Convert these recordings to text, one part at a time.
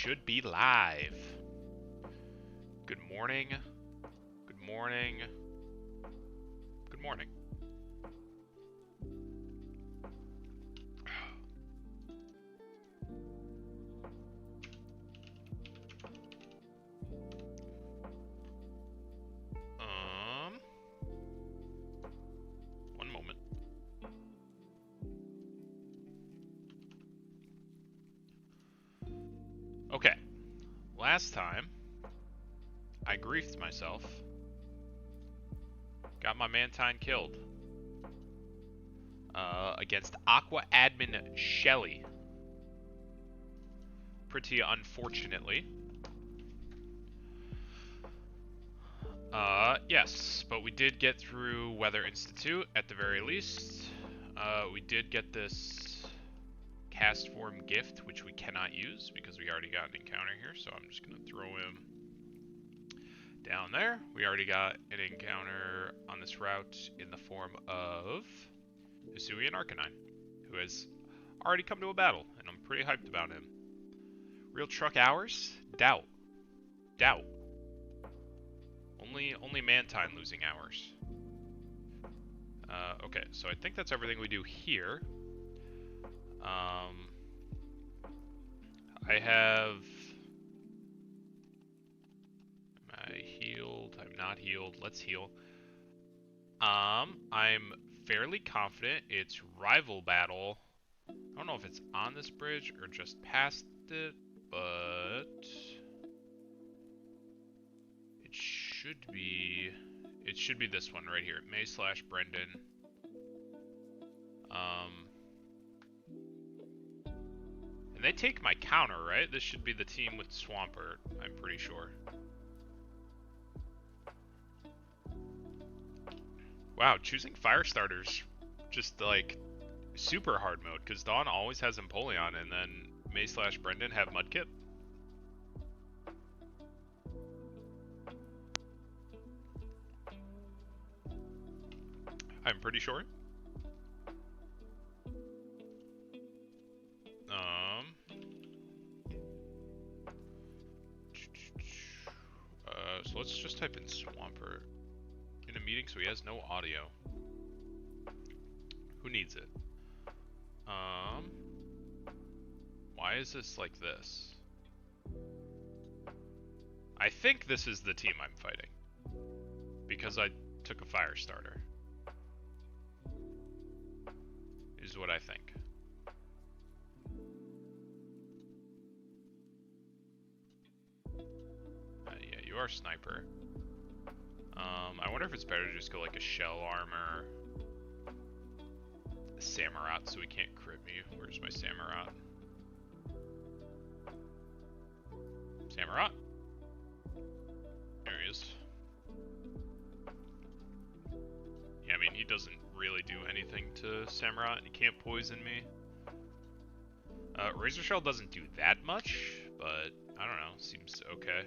should be live. Good morning. Good morning. Good morning. One moment. Okay. Last time, I griefed myself. Got my Mantine killed. Against Aqua Admin Shelly. Pretty unfortunately. Yes, but we did get through Weather Institute at the very least. We did get this cast form gift, which we cannot use because we already got an encounter here, so I'm just gonna throw him down there. We already got an encounter on this route in the form of Hisuian Arcanine, who has already come to a battle, and I'm pretty hyped about him. Real truck hours? Doubt. Doubt. Only Mantine losing hours. Okay, so I think that's everything we do here. I have... Am I healed? I'm not healed. Let's heal. I'm fairly confident it's rival battle. I don't know if it's on this bridge or just past it, but... It should be this one right here. May/Brendan. And they take my counter, right? This should be the team with Swampert, I'm pretty sure. Wow, choosing fire starters just like super hard mode, because Dawn always has Empoleon and then May/Brendan have Mudkip. I'm pretty sure. So let's just type in Swampert in a meeting so he has no audio. Who needs it? Why is this like this? I think this is the team I'm fighting, because I took a fire starter. Is what I think. Yeah, you are Sniper. I wonder if it's better to just go like a Shell Armor, a Samurott, so he can't crit me. Where's my Samurott? Samurott? There he is. Yeah, I mean, he doesn't really do anything to Samurott. He can't poison me. Razor Shell doesn't do that much, but I don't know, seems okay.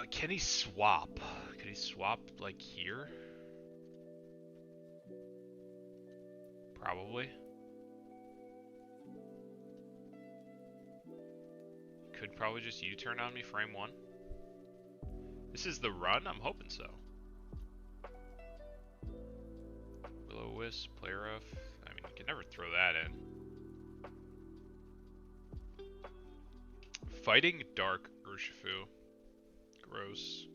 Can he swap? Can he swap like here? Probably. Could probably just U-turn on me frame one. This is the run? I'm hoping so. Will-O-Wisp, Play Rough. I mean, you can never throw that in. Fighting Dark Urshifu. Gross.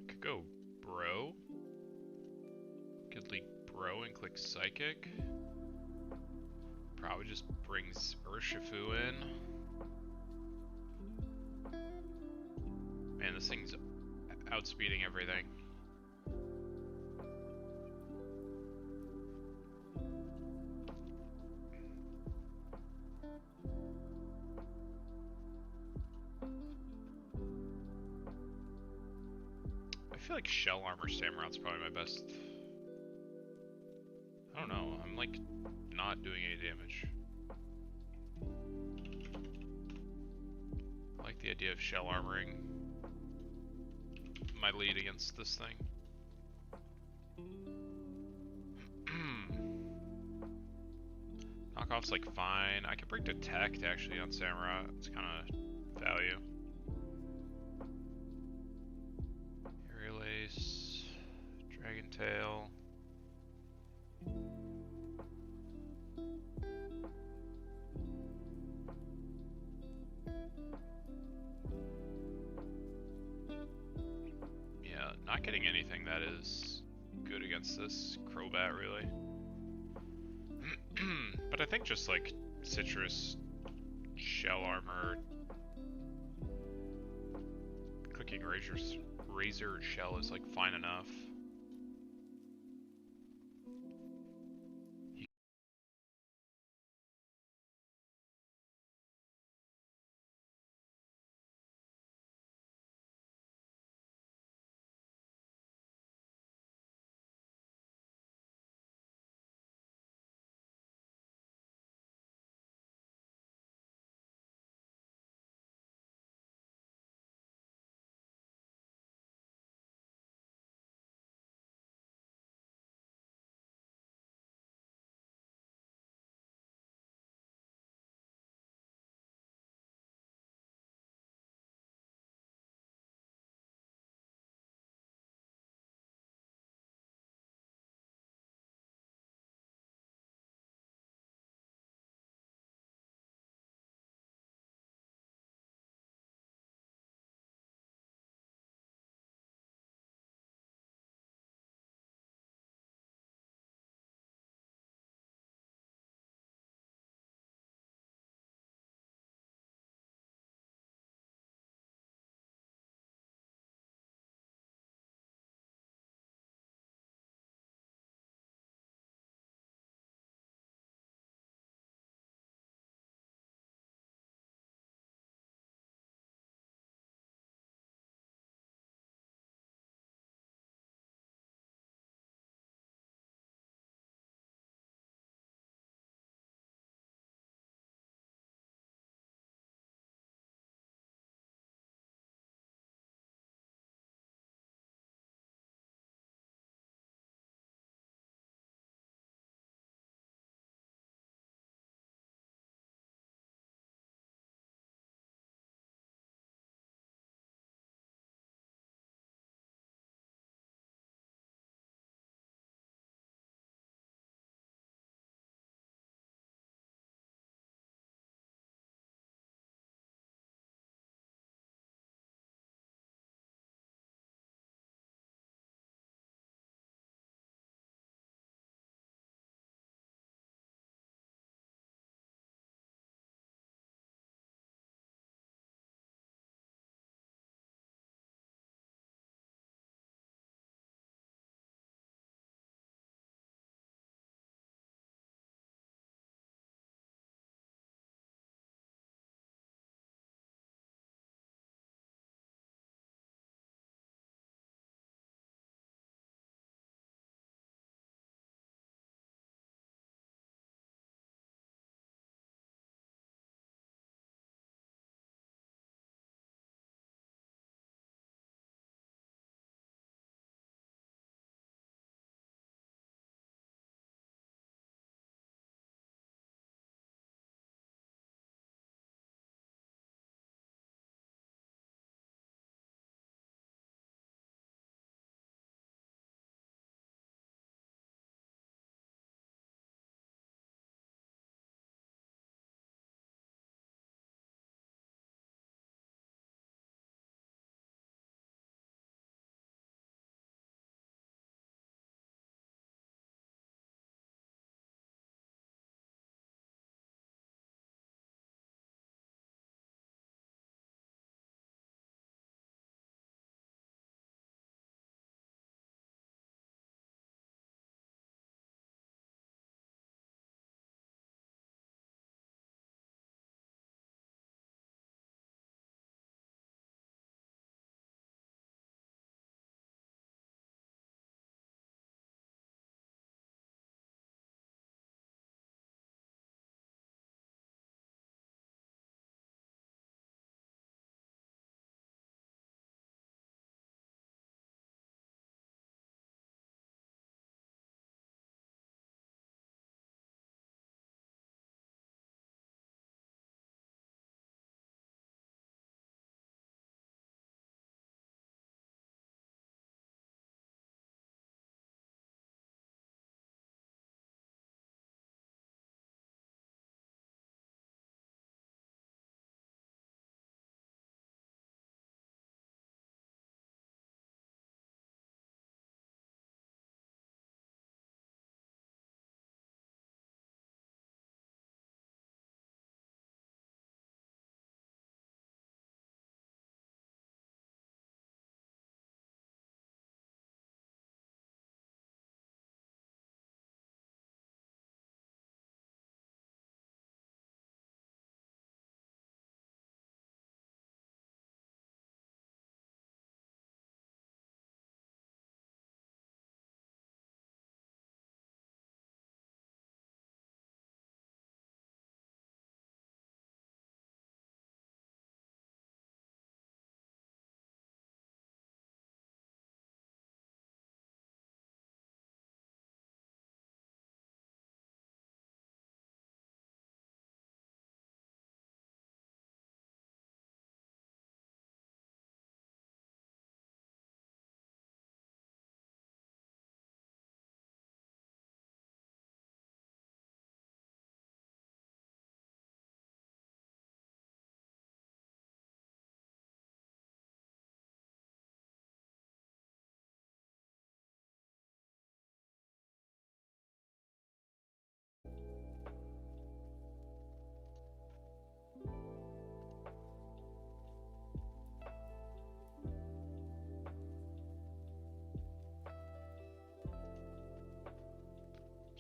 Could go Bro. Could leak Bro and click Psychic. Probably just brings Urshifu in. Man, this thing's outspeeding everything. I feel like Shell Armor Samurot's probably my best. I don't know, I'm like not doing any damage. the idea of shell armoring my lead against this thing. Knockoff's like fine. I could bring Detect actually on Samurai. It's kind of value. Aerial Ace, Dragon Tail. Yeah, not getting anything that is good against this Crobat really. But I think just like Citrus, Shell Armor, clicking Razor Shell is like fine enough.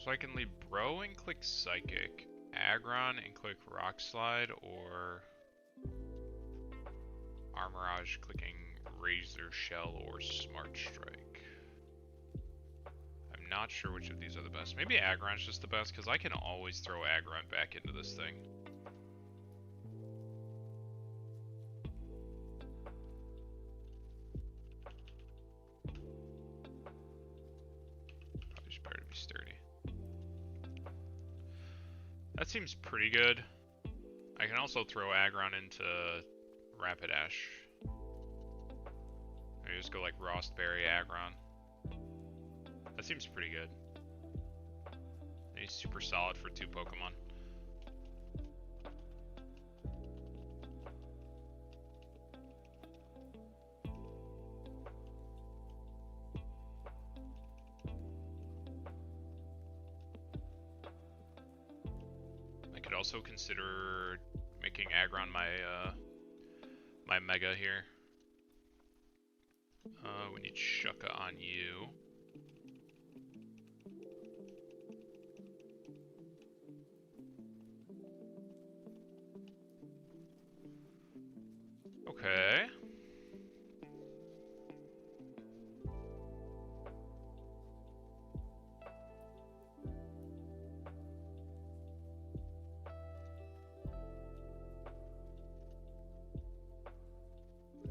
So I can leave Bro and click Psychic, Aggron and click Rock Slide, or Armorage clicking Razor Shell or Smart Strike. I'm not sure which of these are the best. Maybe Aggron's just the best, because I can always throw Aggron back into this thing. Probably just better to be sturdy. That seems pretty good. I can also throw Aggron into Rapidash. Maybe just go like Rostberry, Aggron. That seems pretty good. He's super solid for 2 Pokemon. I could also consider making Aggron my my Mega here. We need Shucka on you. Okay.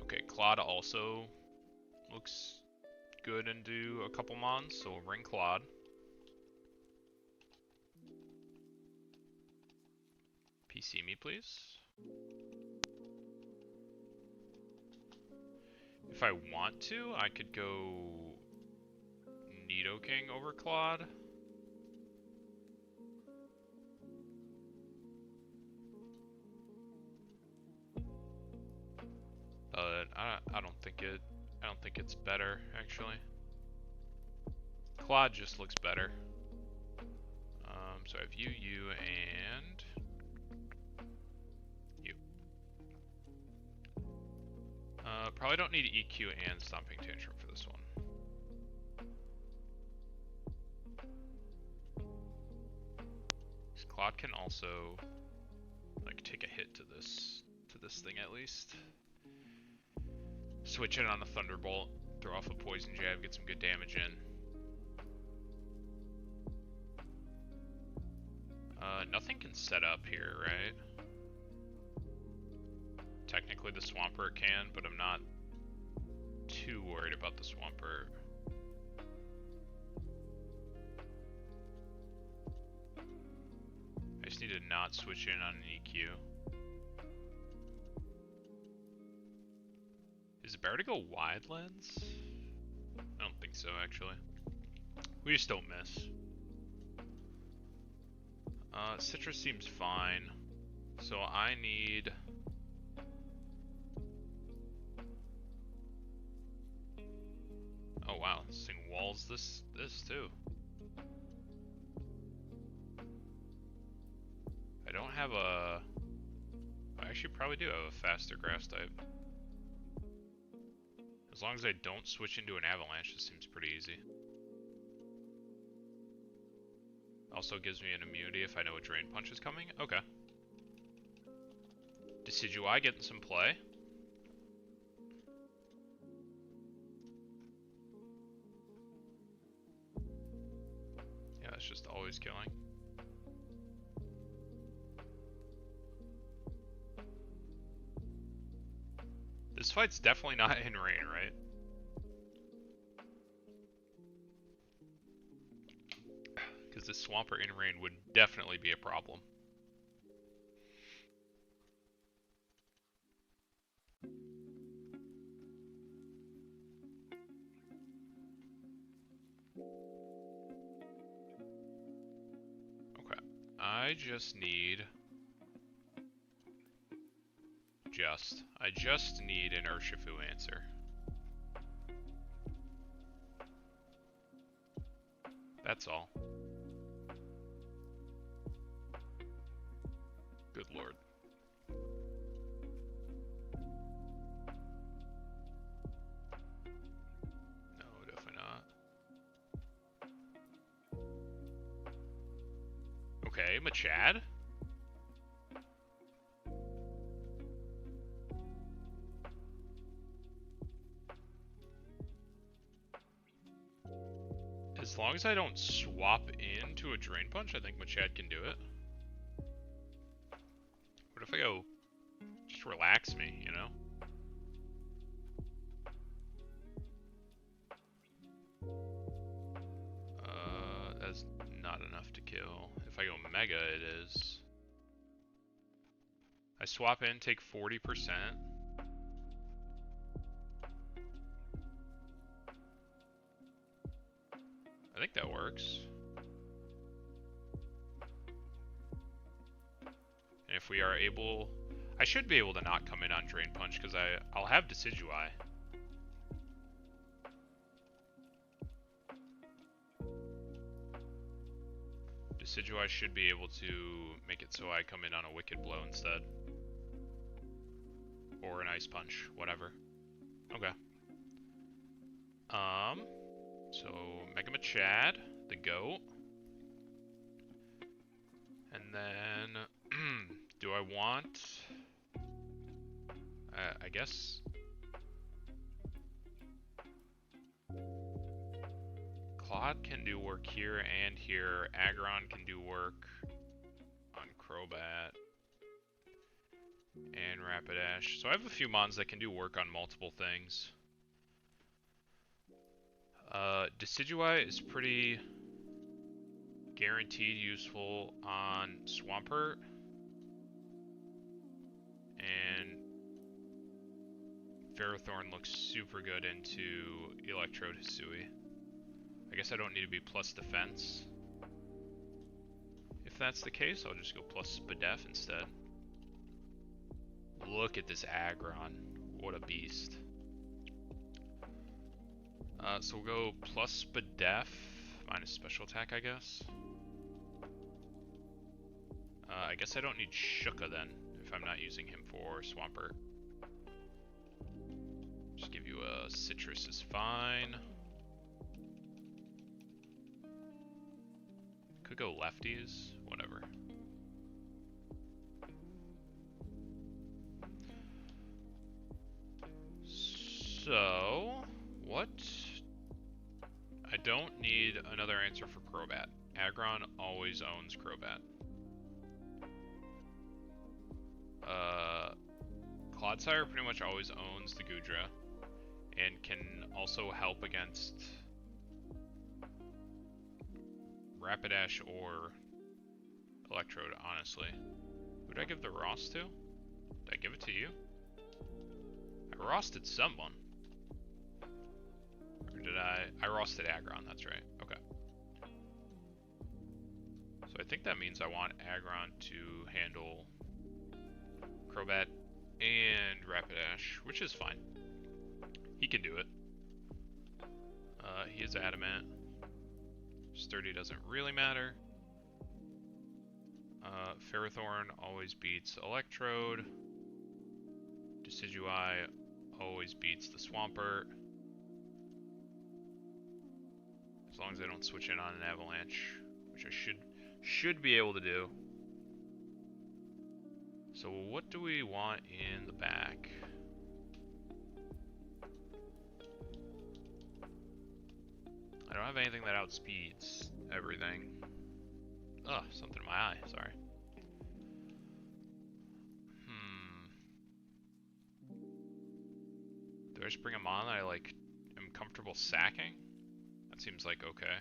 Okay, Claude also looks good into a couple mons, so we'll ring Claude. PC me, please. If I want to, I could go Nidoking over Claude. But I don't think it's better, actually. Claude just looks better. So I have you, and you. Probably don't need EQ and Stomping Tantrum for this one. Claude can also like take a hit to this thing at least. Switch it on the Thunderbolt, throw off a Poison Jab, get some good damage in. Nothing can set up here, right? Technically the Swampert can, but I'm not too worried about the Swampert. I just need to not switch in on an EQ. Is it better to go Wide Lens? I don't think so, actually. We just don't miss. Citrus seems fine. So I need... Oh wow, this thing walls this too. I don't have a... I actually probably do have a faster grass type. As long as I don't switch into an Avalanche, this seems pretty easy. Also gives me an immunity if I know a Drain Punch is coming. Okay. Decidueye getting some play. Yeah, it's just always killing. This fight's definitely not in rain, right? Because this Swampert in rain would definitely be a problem. Okay, I just need... I just need an Urshifu answer. That's all. Good lord. No, definitely not. Okay, Machad. As long as I don't swap into a Drain Punch, I think Machad can do it. What if I go, just relax me, you know? That's not enough to kill. If I go Mega, it is. I swap in, take 40%. I think that works. And if we are able... I should be able to not come in on Drain Punch, because I'll have Decidueye. Decidueye should be able to make it so I come in on a Wicked Blow instead. Or an Ice Punch, whatever. Okay. So Mega Machad, the GOAT. And then, do I want... I guess... Claude can do work here and here. Aggron can do work on Crobat and Rapidash. So I have a few mons that can do work on multiple things. Decidueye is pretty guaranteed useful on Swampert. And Ferrothorn looks super good into Electrode Hisui. I guess I don't need to be plus defense. If that's the case, I'll just go plus Spadef instead. Look at this Aggron. What a beast. So we'll go plus Spadef, minus special attack, I guess. I guess I don't need Shuka then, if I'm not using him for Swampert. Just give you a Citrus is fine. Could go lefties, whatever. So, what? I don't need another answer for Crobat. Aggron always owns Crobat. Clodsire pretty much always owns the Goodra, and can also help against Rapidash or Electrode, honestly. Who did I give the Ross to? Did I give it to you? I Rossed someone. Or did I Rossed Aggron, that's right. Okay. So I think that means I want Aggron to handle Crobat and Rapidash, which is fine. He can do it. He is Adamant. Sturdy doesn't really matter. Ferrothorn always beats Electrode. Decidueye always beats the Swampert. As long as I don't switch in on an Avalanche, which I should be able to do. So what do we want in the back? I don't have anything that outspeeds everything. Ugh, something in my eye, sorry. Do I just bring him on that I like am comfortable sacking? That seems like okay.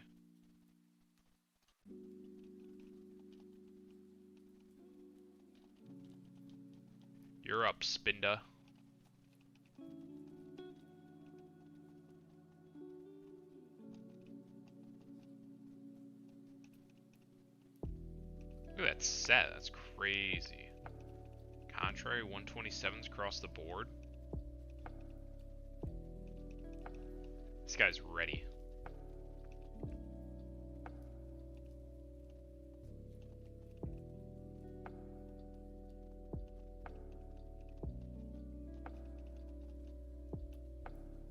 You're up, Spinda. Look at that set, that's crazy. Contrary 127s across the board. This guy's ready.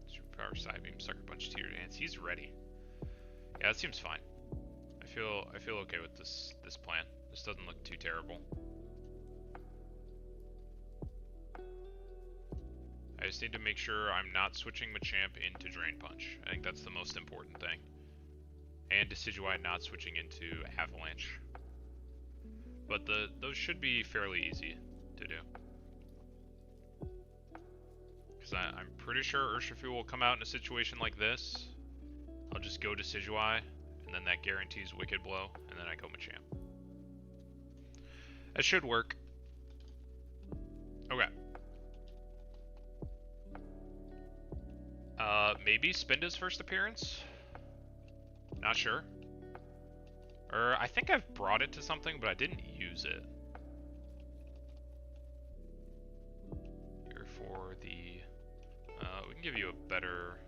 Superpower Side Beam, Sucker Punch, Teeter Dance. He's ready. Yeah, that seems fine. I feel okay with this plan. This doesn't look too terrible. I just need to make sure I'm not switching Machamp into Drain Punch. I think that's the most important thing. And Decidueye not switching into Avalanche. But those should be fairly easy to do. Because I'm pretty sure Urshifu will come out in a situation like this. I'll just go Decidueye, and then that guarantees Wicked Blow, and then I go Machamp. That should work. Okay. Maybe Spinda's first appearance? Not sure. Or I think I've brought it to something, but I didn't use it. Here for the... we can give you a better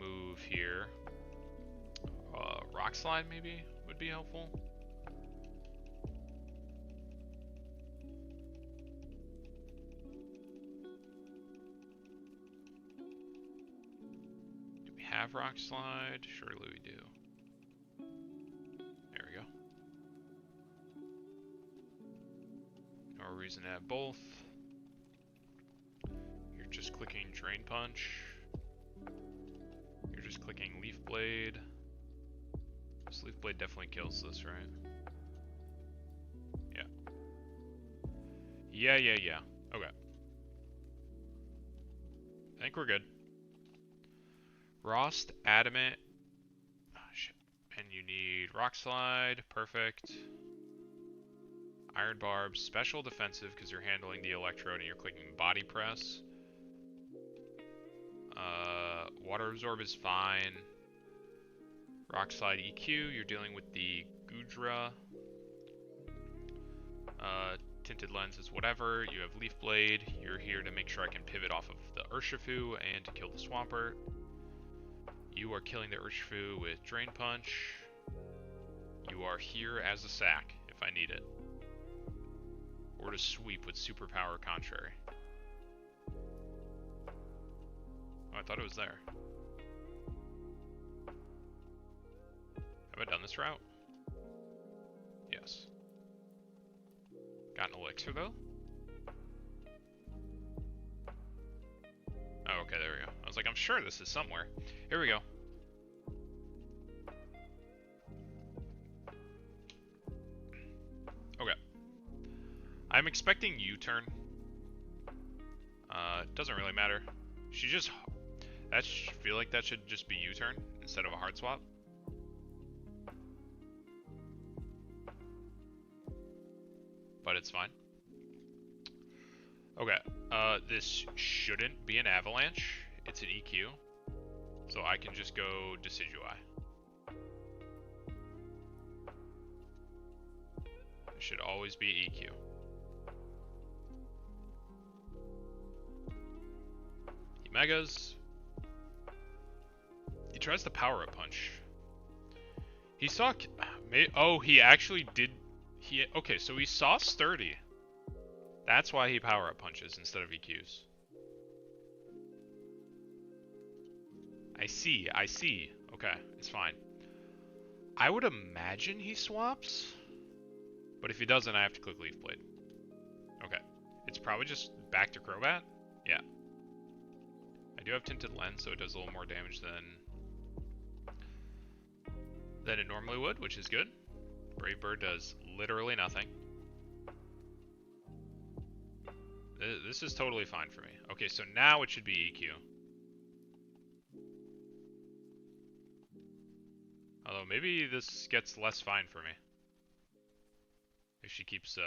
move here. Rock Slide maybe would be helpful. Do we have Rock Slide? Surely we do. There we go. No reason to have both. You're just clicking Drain Punch. You're just clicking Leaf Blade. This Leaf Blade definitely kills this, right? Yeah. Yeah. Okay. I think we're good. Frost, Adamant. Oh, shit. And you need Rock Slide. Perfect. Iron Barb. Special defensive because you're handling the Electrode and you're clicking Body Press. Water Absorb is fine. Rock Slide EQ. You're dealing with the Goodra. Tinted Lens is whatever. You have Leaf Blade. You're here to make sure I can pivot off of the Urshifu and to kill the Swampert. You are killing the Urshifu with Drain Punch. You are here as a sack if I need it. Or to sweep with Superpower Contrary. Oh, I thought it was there. Have I done this route? Yes. Got an elixir though? Oh, okay, there we go. I was like, I'm sure this is somewhere. Here we go. Okay. I'm expecting U-turn. Doesn't really matter. She just... I feel like that should just be U-turn instead of a hard swap. But it's fine. Okay, this shouldn't be an Avalanche. It's an EQ. So I can just go Decidueye. It should always be EQ. He Megas. He tries to power up punch. He saw... Oh, he actually did... Okay, so he saw Sturdy. That's why he power-up punches instead of EQs. I see. Okay, it's fine. I would imagine he swaps. But if he doesn't, I have to click Leaf Blade. Okay. It's probably just back to Crobat? Yeah. I do have Tinted Lens, so it does a little more damage than it normally would, which is good. Brave Bird does literally nothing. This is totally fine for me. Okay, so now it should be EQ. Although maybe this gets less fine for me. If she keeps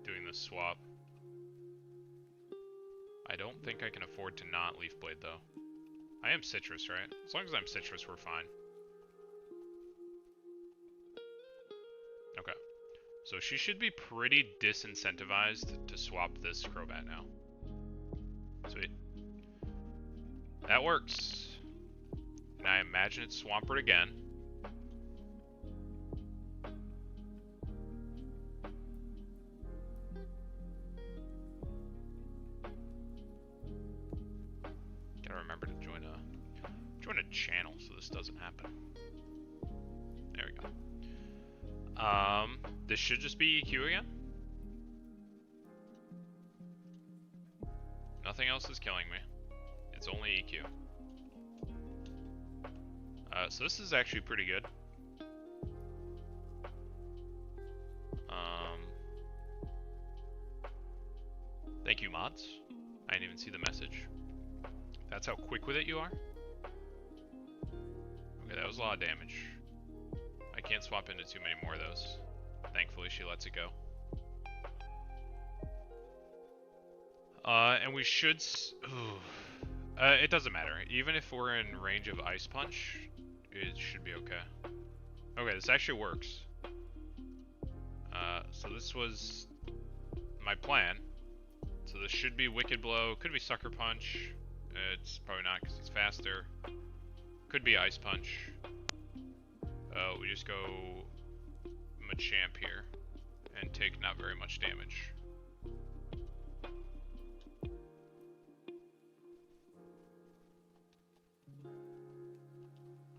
doing this swap. I don't think I can afford to not Leaf Blade though. I am Citrus, right? As long as I'm Citrus, we're fine. Okay. So she should be pretty disincentivized to swap this Crobat now. Sweet. That works. And I imagine it's Swampert again. Gotta remember to join a channel so this doesn't happen. There we go. This should just be EQ again. Nothing else is killing me. It's only EQ. So this is actually pretty good. Thank you, mods. I didn't even see the message. That's how quick with it you are? Okay, that was a lot of damage. I can't swap into too many more of those. Thankfully, she lets it go. And we should... it doesn't matter. Even if we're in range of Ice Punch, it should be okay. Okay, this actually works. So this was my plan. So this should be Wicked Blow. Could be Sucker Punch. It's probably not because he's faster. Could be Ice Punch. We just go Machamp here and take not very much damage.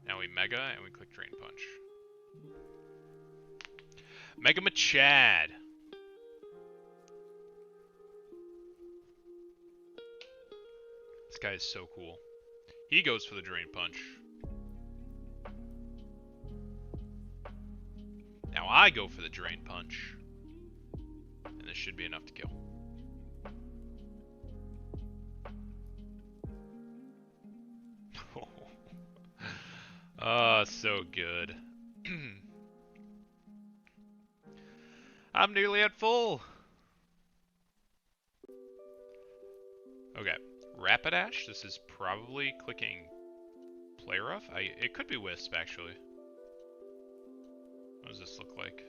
Now we Mega and we click Drain Punch. Mega Machad! This guy is so cool. He goes for the Drain Punch. Now I go for the Drain Punch. And this should be enough to kill. Oh, so good. I'm nearly at full. Okay, Rapidash. This is probably clicking Play Rough. It could be Wisp actually. What does this look like?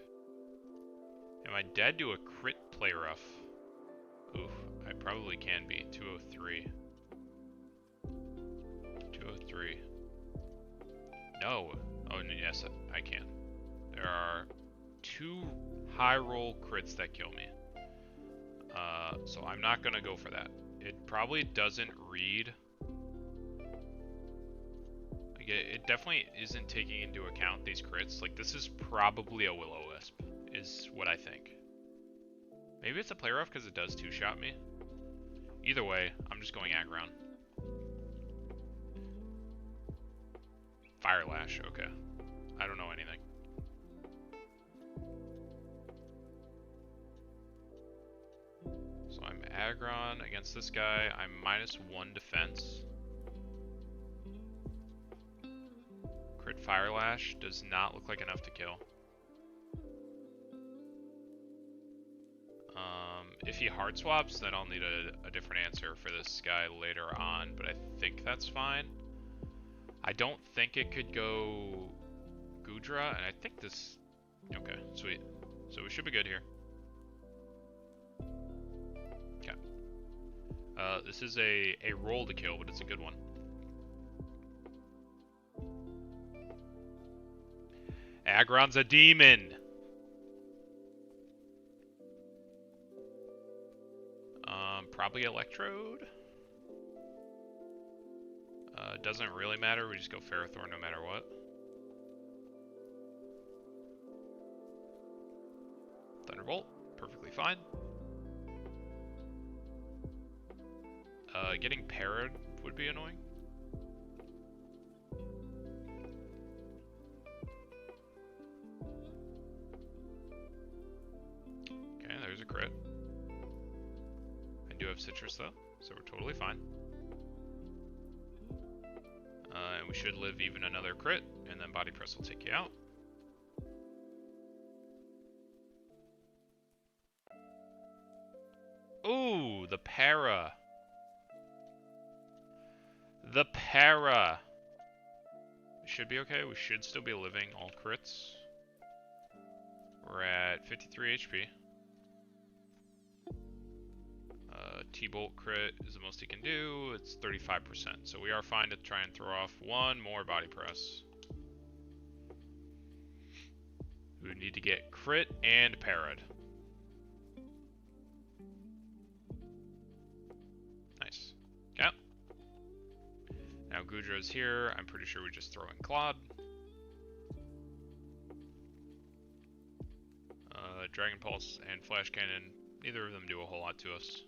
Am I dead to a crit Play Rough? Oof, I probably can be. 203. 203. No. Oh, yes, I can. There are 2 high roll crits that kill me. So I'm not gonna go for that. It probably doesn't read. Like, it definitely isn't taking into account these crits. Like, this is probably a Will-O-Wisp, is what I think. Maybe it's a Play Rough because it does 2-shot me. Either way, I'm just going Aggron. Fire Lash, okay. I don't know anything. So I'm Aggron against this guy. I'm -1 defense. Crit Fire Lash does not look like enough to kill. If he hard swaps, then I'll need a different answer for this guy later on, but I think that's fine. I don't think it could go Goodra, and I think this... Okay, sweet. So we should be good here. Okay. This is a roll to kill, but it's a good one. Aggron's a demon! Probably Electrode. Doesn't really matter, we just go Ferrothorn no matter what. Thunderbolt, perfectly fine. Getting parried would be annoying. Okay, there's a crit. I do have Citrus though, so we're totally fine. And we should live even another crit, and then Body Press will take you out. Ooh, the para. The para. We should be okay. We should still be living all crits. We're at 53 HP. T-Bolt crit is the most he can do. It's 35%. So we are fine to try and throw off one more Body Press. We would need to get crit and parried. Nice. Okay. Now Goodra's here. I'm pretty sure we just throw in Claude. Dragon Pulse and Flash Cannon, neither of them do a whole lot to us.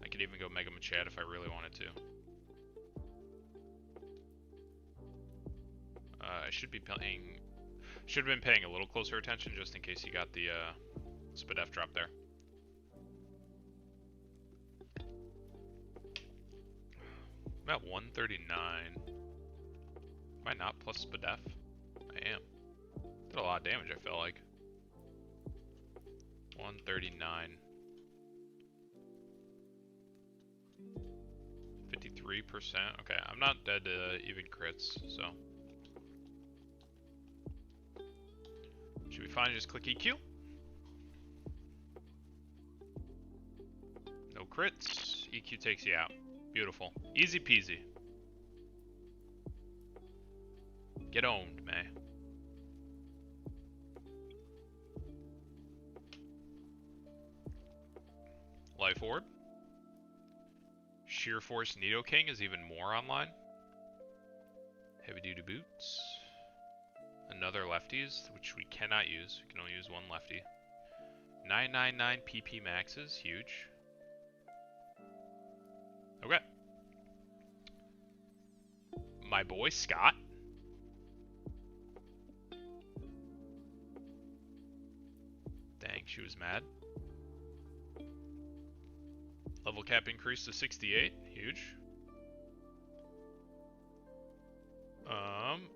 I could even go Mega Machad if I really wanted to. I should have been paying a little closer attention just in case he got the Spadef drop there. I'm at 139. Am I not plus Spadef? I am. Did a lot of damage, I felt like. 139. 53%. Okay, I'm not dead to even crits, so. Should be fine to just click EQ. No crits. EQ takes you out. Beautiful. Easy peasy. Get owned, May. Life Orb. Sheer Force Nidoking is even more online. Heavy Duty Boots. Another lefties, which we cannot use. We can only use one lefty. 999 PP maxes, huge. Okay. My boy Scott. Dang, she was mad. Level cap increased to 68, huge.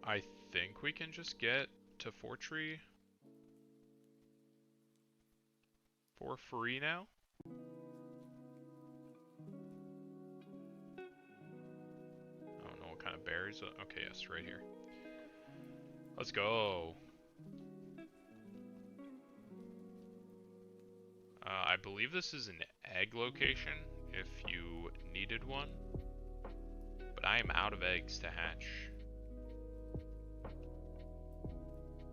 I think we can just get to Fortree for free now. I don't know what kind of berries. Okay, yes, right here. Let's go. I believe this is an egg location if you needed one, but I am out of eggs to hatch.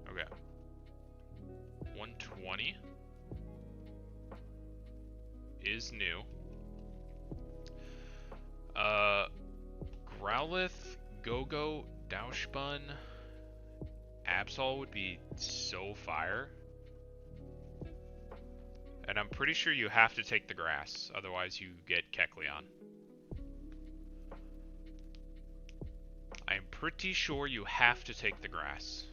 Okay. 120 is new. Growlithe, Go-Go, Douchebun, Absol would be so fire. And I'm pretty sure you have to take the grass, otherwise you get Kecleon. I'm pretty sure you have to take the grass.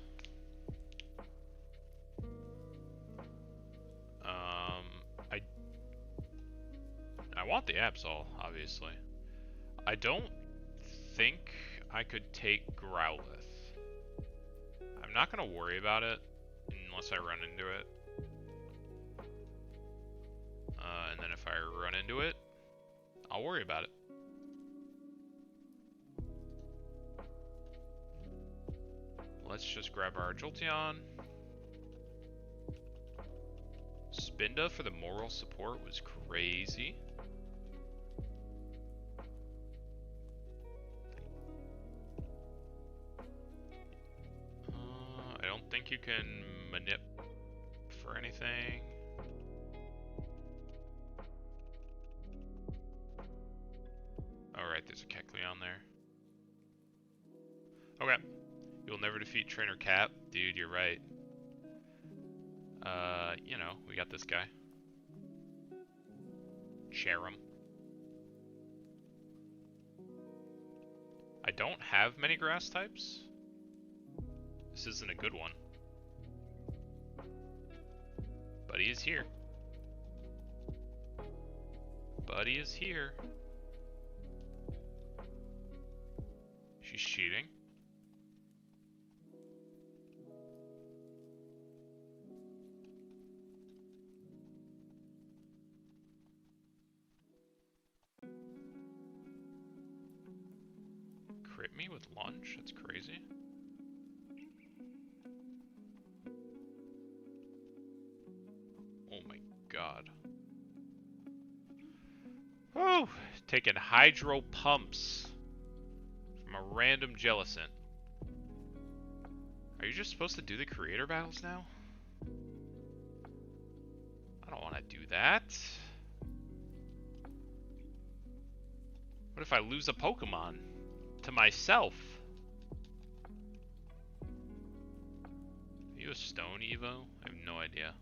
I want the Absol, obviously. I don't think I could take Growlithe. I'm not gonna worry about it unless I run into it. And then if I run into it, I'll worry about it. Let's just grab our Jolteon. Spinda for the moral support was crazy. I don't think you can manip for anything. Alright, there's a Kecleon there. Okay. You'll never defeat Trainer Cap. Dude, you're right. You know, we got this guy. Cherim. I don't have many grass types. This isn't a good one. Buddy is here. Buddy is here. She's cheating. Crit me with lunge? That's crazy. Oh my god. Woo! Taking hydro pumps from a random Jellicent. Are you just supposed to do the creator battles now? I don't want to do that. What if I lose a Pokemon to myself? Are you do a stone evo? I have no idea.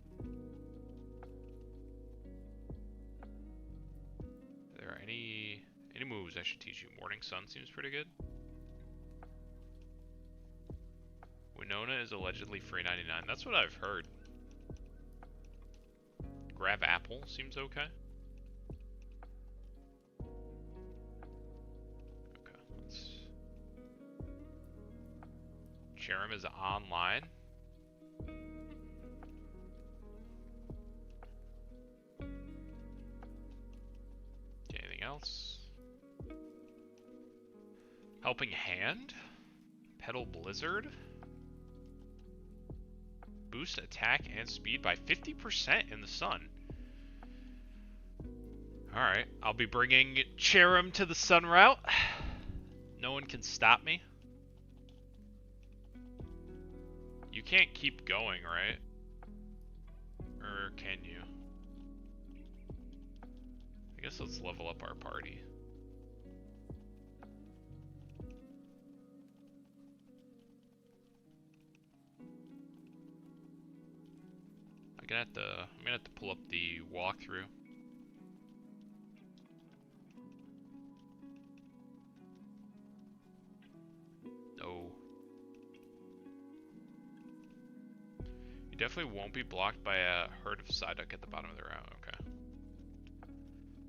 Are there any moves I should teach you? Morning Sun seems pretty good. Winona is allegedly free 99. That's what I've heard. Grab Apple seems okay. Okay, let's... Cherem is online. Okay, anything else? Helping Hand? Pedal Blizzard? Boost attack and speed by 50% in the sun. Alright, I'll be bringing Cherem to the sun route. No one can stop me. You can't keep going, right? Or can you? I guess let's level up our party. I'm gonna have to pull up the walkthrough. No. You definitely won't be blocked by a herd of Psyduck at the bottom of the route. Okay.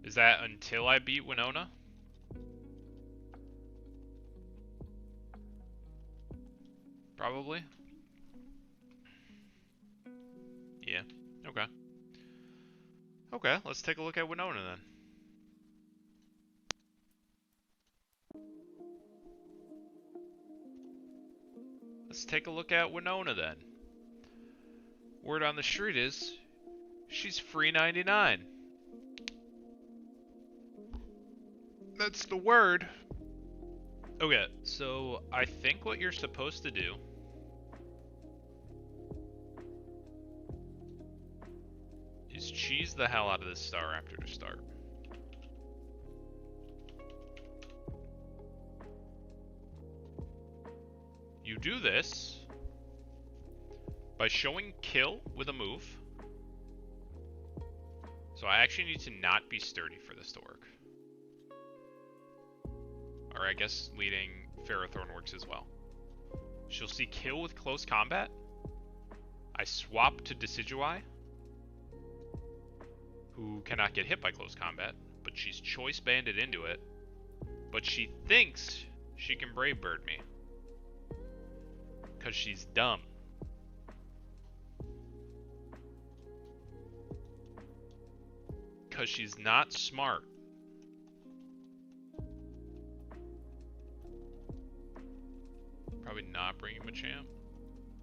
Is that until I beat Winona? Probably. Yeah. Okay. Okay, let's take a look at Winona then. Let's take a look at Winona then. Word on the street is she's free 99. That's the word. Okay, so I think what you're supposed to do is cheese the hell out of this Star Raptor to start. You do this by showing kill with a move. So I actually need to not be sturdy for this to work. Or I guess leading Ferrothorn works as well. She'll see kill with close combat. I swap to Decidueye, who cannot get hit by close combat, but she's choice banded into it. But she thinks she can Brave Bird me. Because she's dumb. Because she's not smart. Probably not bringing Machamp.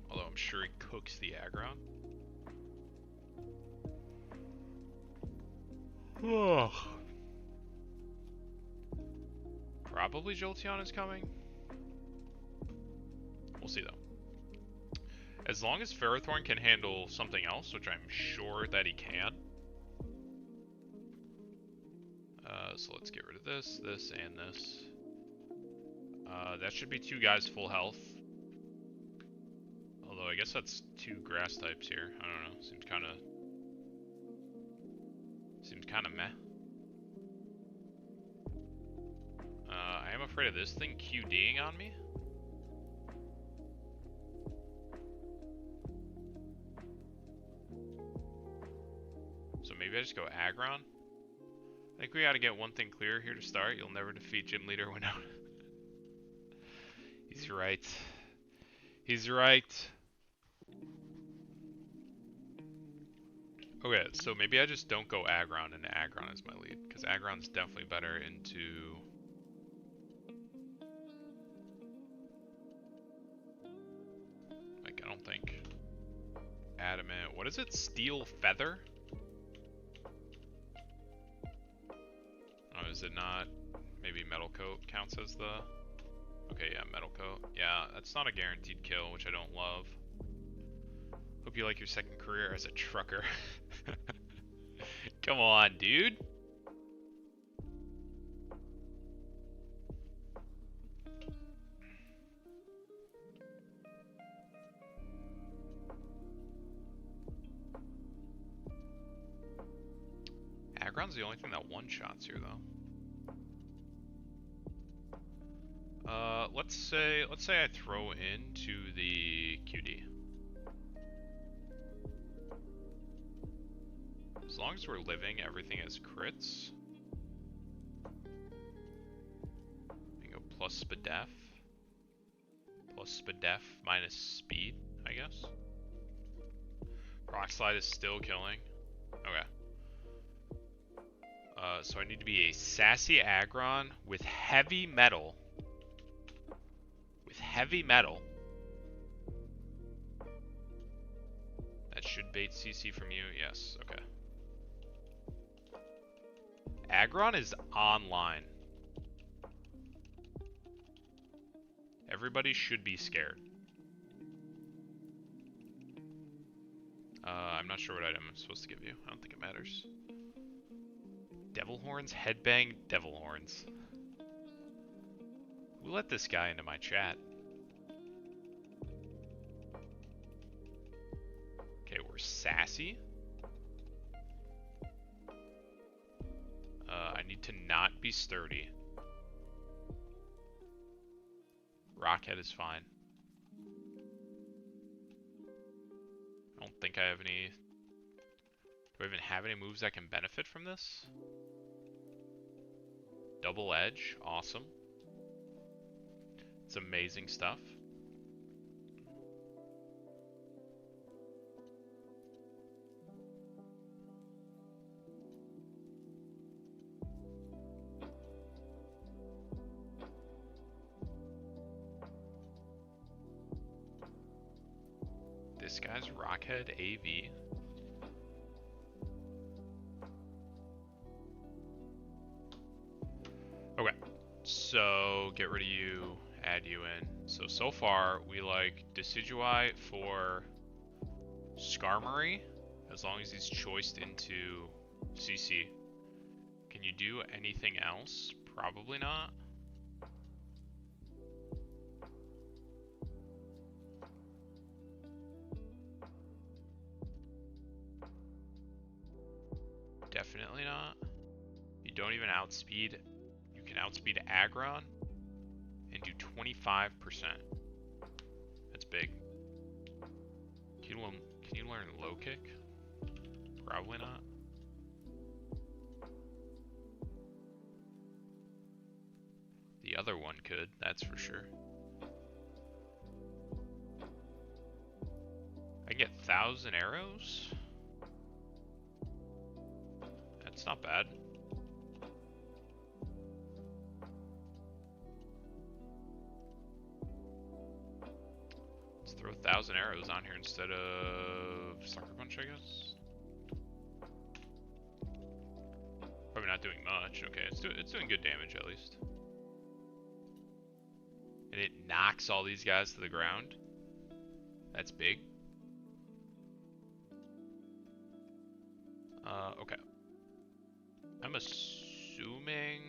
Although I'm sure he cooks the Aggron. Probably Jolteon is coming. We'll see though. As long as Ferrothorn can handle something else, which I'm sure that he can. So let's get rid of this, this, and this. That should be two guys full health. Although I guess that's two grass types here. I don't know. Seems kind of meh. I am afraid of this thing QDing on me. So maybe I just go Aggron. I think we gotta get one thing clear here to start. You'll never defeat Gym Leader Winona. He's right. He's right. Okay, so maybe I just don't go Aggron and Aggron is my lead. Because Aggron's definitely better into... Like, I don't think... Adamant. What is it? Steel Feather? Oh, is it not? Maybe Metal Coat counts as the... Okay, yeah, Metal Coat. Yeah, that's not a guaranteed kill, which I don't love. Hope you like your second career as a trucker. Come on, dude. Aggron's the only thing that one-shots here, though. Let's say I throw into the QD. As long as we're living, everything has crits. We go plus Spadef. Plus Spadef minus speed, I guess. Rock Slide is still killing. Okay. So I need to be a sassy Aggron with heavy metal. With heavy metal. That should bait CC from you. Yes. Okay. Aggron is online. Everybody should be scared. I'm not sure what item I'm supposed to give you. I don't think it matters. Devil Horns? Headbang Devil Horns. Who let this guy into my chat? Okay, we're sassy. I need to not be sturdy. Rockhead is fine. I don't think I have any... Do I even have any moves that can benefit from this? Double Edge, awesome. It's amazing stuff. This guy's Rockhead AV. Okay, so get rid of you, add you in. So far, we like Decidueye for Skarmory, as long as he's choiced into CC. Can you do anything else? Probably not. Definitely not. You don't even outspeed. You can outspeed Aggron and do 25%. That's big. Can you learn low kick? Probably not. The other one could, that's for sure. I can get 1,000 arrows? That's not bad. Let's throw 1,000 arrows on here instead of Sucker Punch, I guess. Probably not doing much. Okay, it's doing good damage at least. And it knocks all these guys to the ground. That's big. Okay. I'm assuming...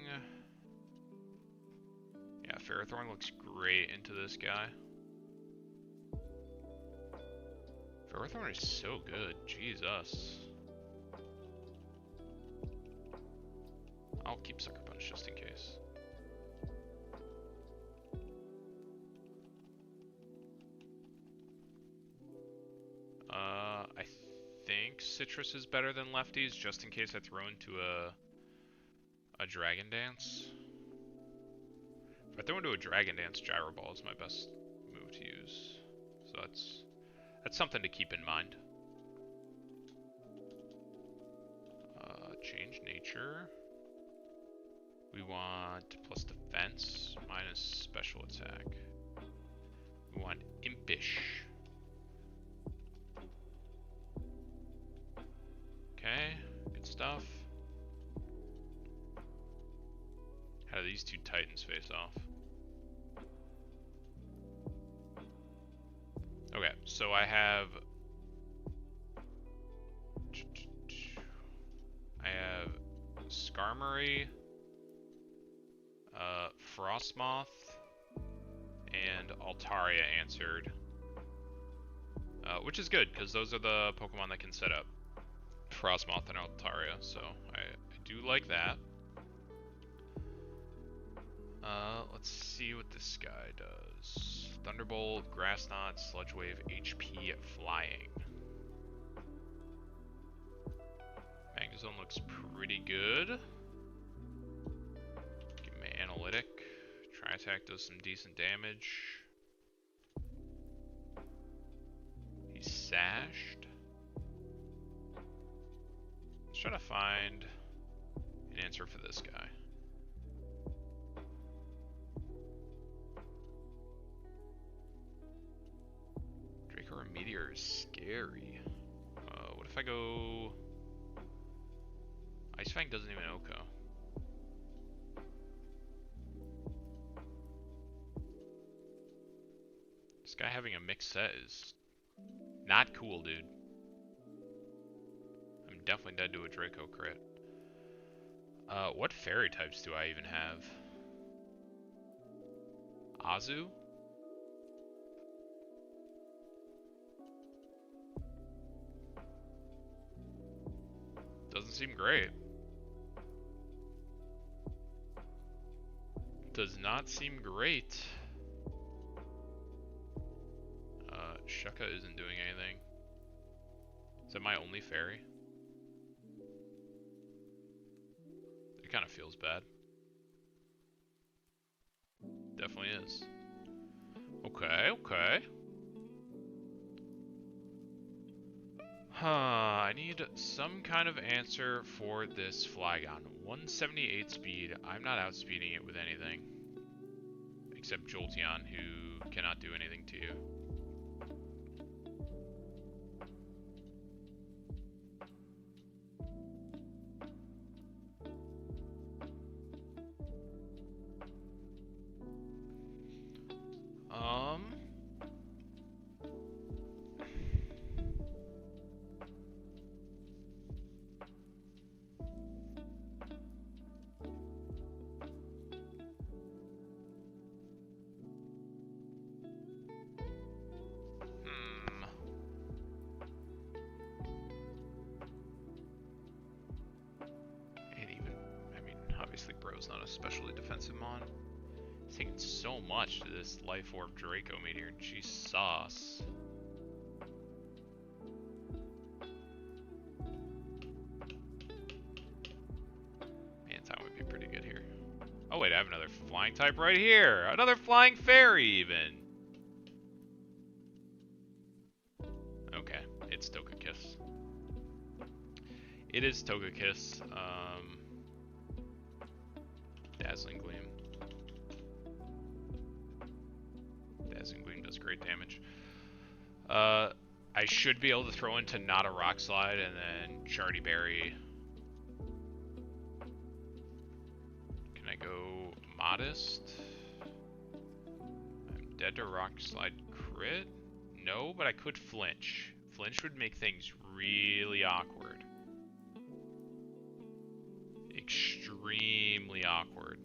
Yeah, Ferrothorn looks great into this guy. Ferrothorn is so good. Jesus. I'll keep Sucker Punch just in case. I think Citrus is better than Lefties, just in case I throw into a Dragon Dance. If I throw into a Dragon Dance, Gyro Ball is my best move to use. So that's something to keep in mind. Change nature. We want plus defense, minus special attack. We want impish. Okay, good stuff. How do these two Titans face off? Okay, so I have Skarmory, Frostmoth, and Altaria answered. Which is good, because those are the Pokemon that can set up Frostmoth and Altaria, so I do like that. Let's see what this guy does. Thunderbolt, Grass Knot, Sludge Wave, HP, Flying. Magnezone looks pretty good. Give me Analytic. Tri-Attack does some decent damage. He's sashed. Let's try to find an answer for this guy. Draco or Meteor is scary. What if I go... Ice Fang doesn't even OHKO. This guy having a mixed set is not cool, dude. I'm definitely dead to a Draco crit. What fairy types do I even have? Azu? Doesn't seem great. Does not seem great. Shuka isn't doing anything. Is that my only fairy? It kind of feels bad. Definitely is. Okay, okay. I need some kind of answer for this Flygon. 178 speed. I'm not outspeeding it with anything. Except Jolteon, who cannot do anything to you. Bro's not especially defensive mon. He's taking so much to this Life Orb Draco Meteor. Jesus. Anton would be pretty good here. Oh wait, I have another flying type right here. Another flying fairy even. Okay, it's Togekiss. It is Togekiss. Dazzling Gleam. Dazzling Gleam does great damage. I should be able to throw into not a Rock Slide and then Chardy Berry. Can I go Modest? I'm dead to Rock Slide crit? No, but I could Flinch. Flinch would make things really awkward. Extremely awkward.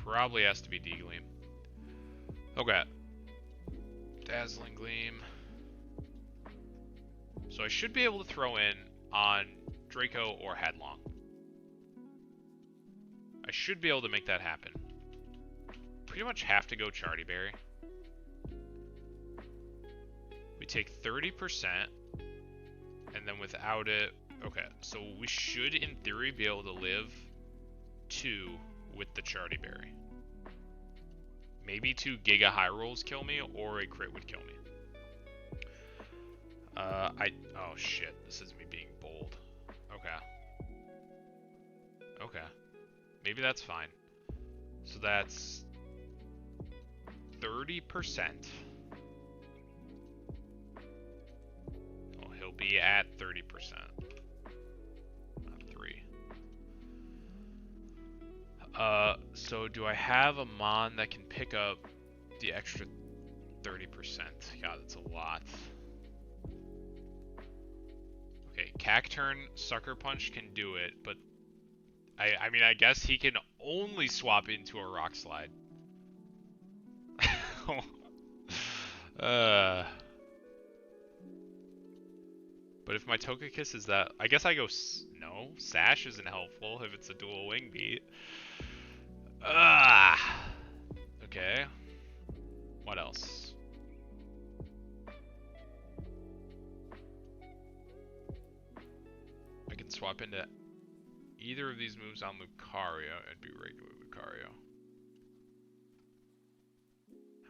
probably has to be D-Gleam. Okay. Dazzling Gleam. So I should be able to throw in on Draco or Headlong. I should be able to make that happen. Pretty much have to go Chartyberry. We take 30%, and then without it... Okay, so we should, in theory, be able to live 2 with the Chartyberry. Maybe 2 Giga High Rolls kill me, or a crit would kill me. Oh shit, this is me being bold. Okay. Okay. Maybe that's fine. So that's 30%. Well, he'll be at 30%. Not 3. So do I have a Mon that can pick up the extra 30%? God, that's a lot. Okay, Cacturn, Sucker Punch can do it, but I mean, I guess he can only swap into a Rock Slide. But if my Togekiss is that, I guess I go, no, Sash isn't helpful if it's a dual Wing Beat. Okay. What else? I can swap into either of these moves on Lucario. It'd be regular Lucario.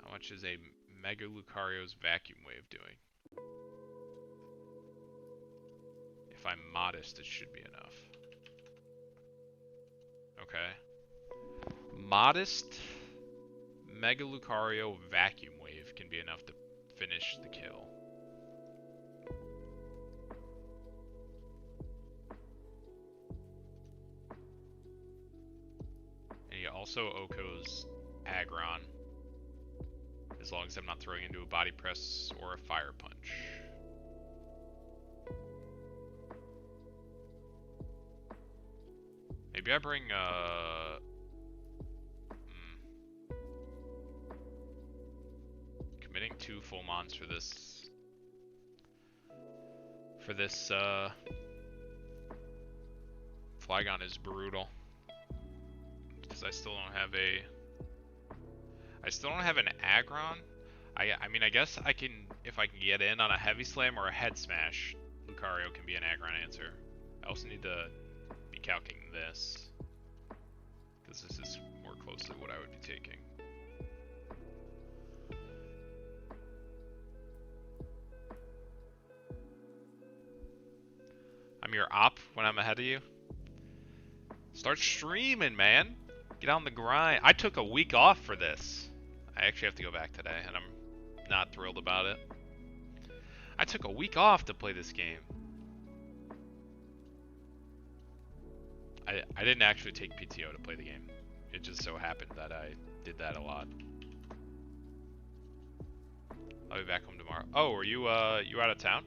How much is a Mega Lucario's Vacuum Wave doing? If I'm modest, it should be enough. Okay. Modest Mega Lucario Vacuum Wave can be enough to finish the kill. And he also Oko's Aggron, as long as I'm not throwing into a Body Press or a Fire Punch. Maybe I bring committing 2 full mons for this Flygon is brutal. Because I still don't have an Aggron. I mean, I guess I can, if I can get in on a Heavy Slam or a Head Smash, Lucario can be an Aggron answer. I also need to be calculating this, because this is more closely what I would be taking. I'm your op when I'm ahead of you. Start streaming, man. Get on the grind. I took a week off for this. I actually have to go back today, and I'm not thrilled about it. I took a week off to play this game. I didn't actually take PTO to play the game. It just so happened that I did that a lot. I'll be back home tomorrow. Oh, are you out of town?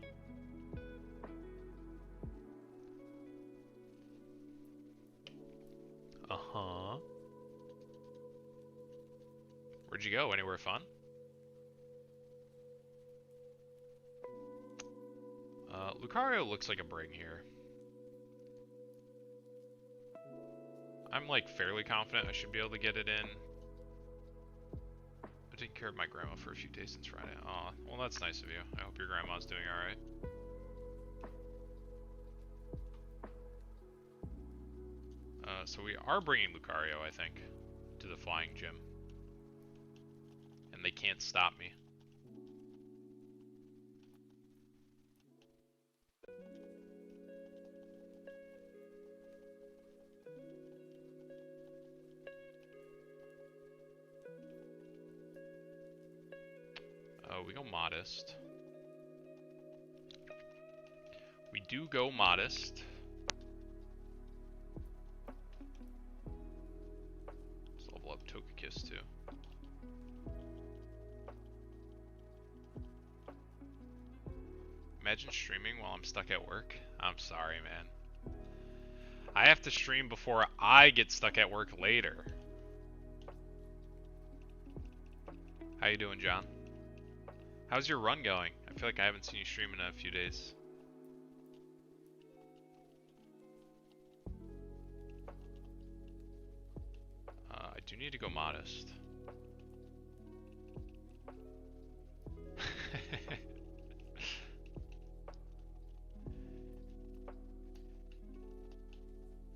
Uh-huh. Where'd you go? Anywhere fun? Lucario looks like a bring here. I'm like fairly confident I should be able to get it in. I taking care of my grandma for a few days since Friday. Aw, well that's nice of you. I hope your grandma's doing alright. So we are bringing Lucario, I think, to the Flying Gym. And they can't stop me. We go modest. We do go modest. Let's level up Togekiss too. Imagine streaming while I'm stuck at work. I'm sorry, man. I have to stream before I get stuck at work later. How you doing, John? How's your run going? I feel like I haven't seen you stream in a few days. I do need to go modest.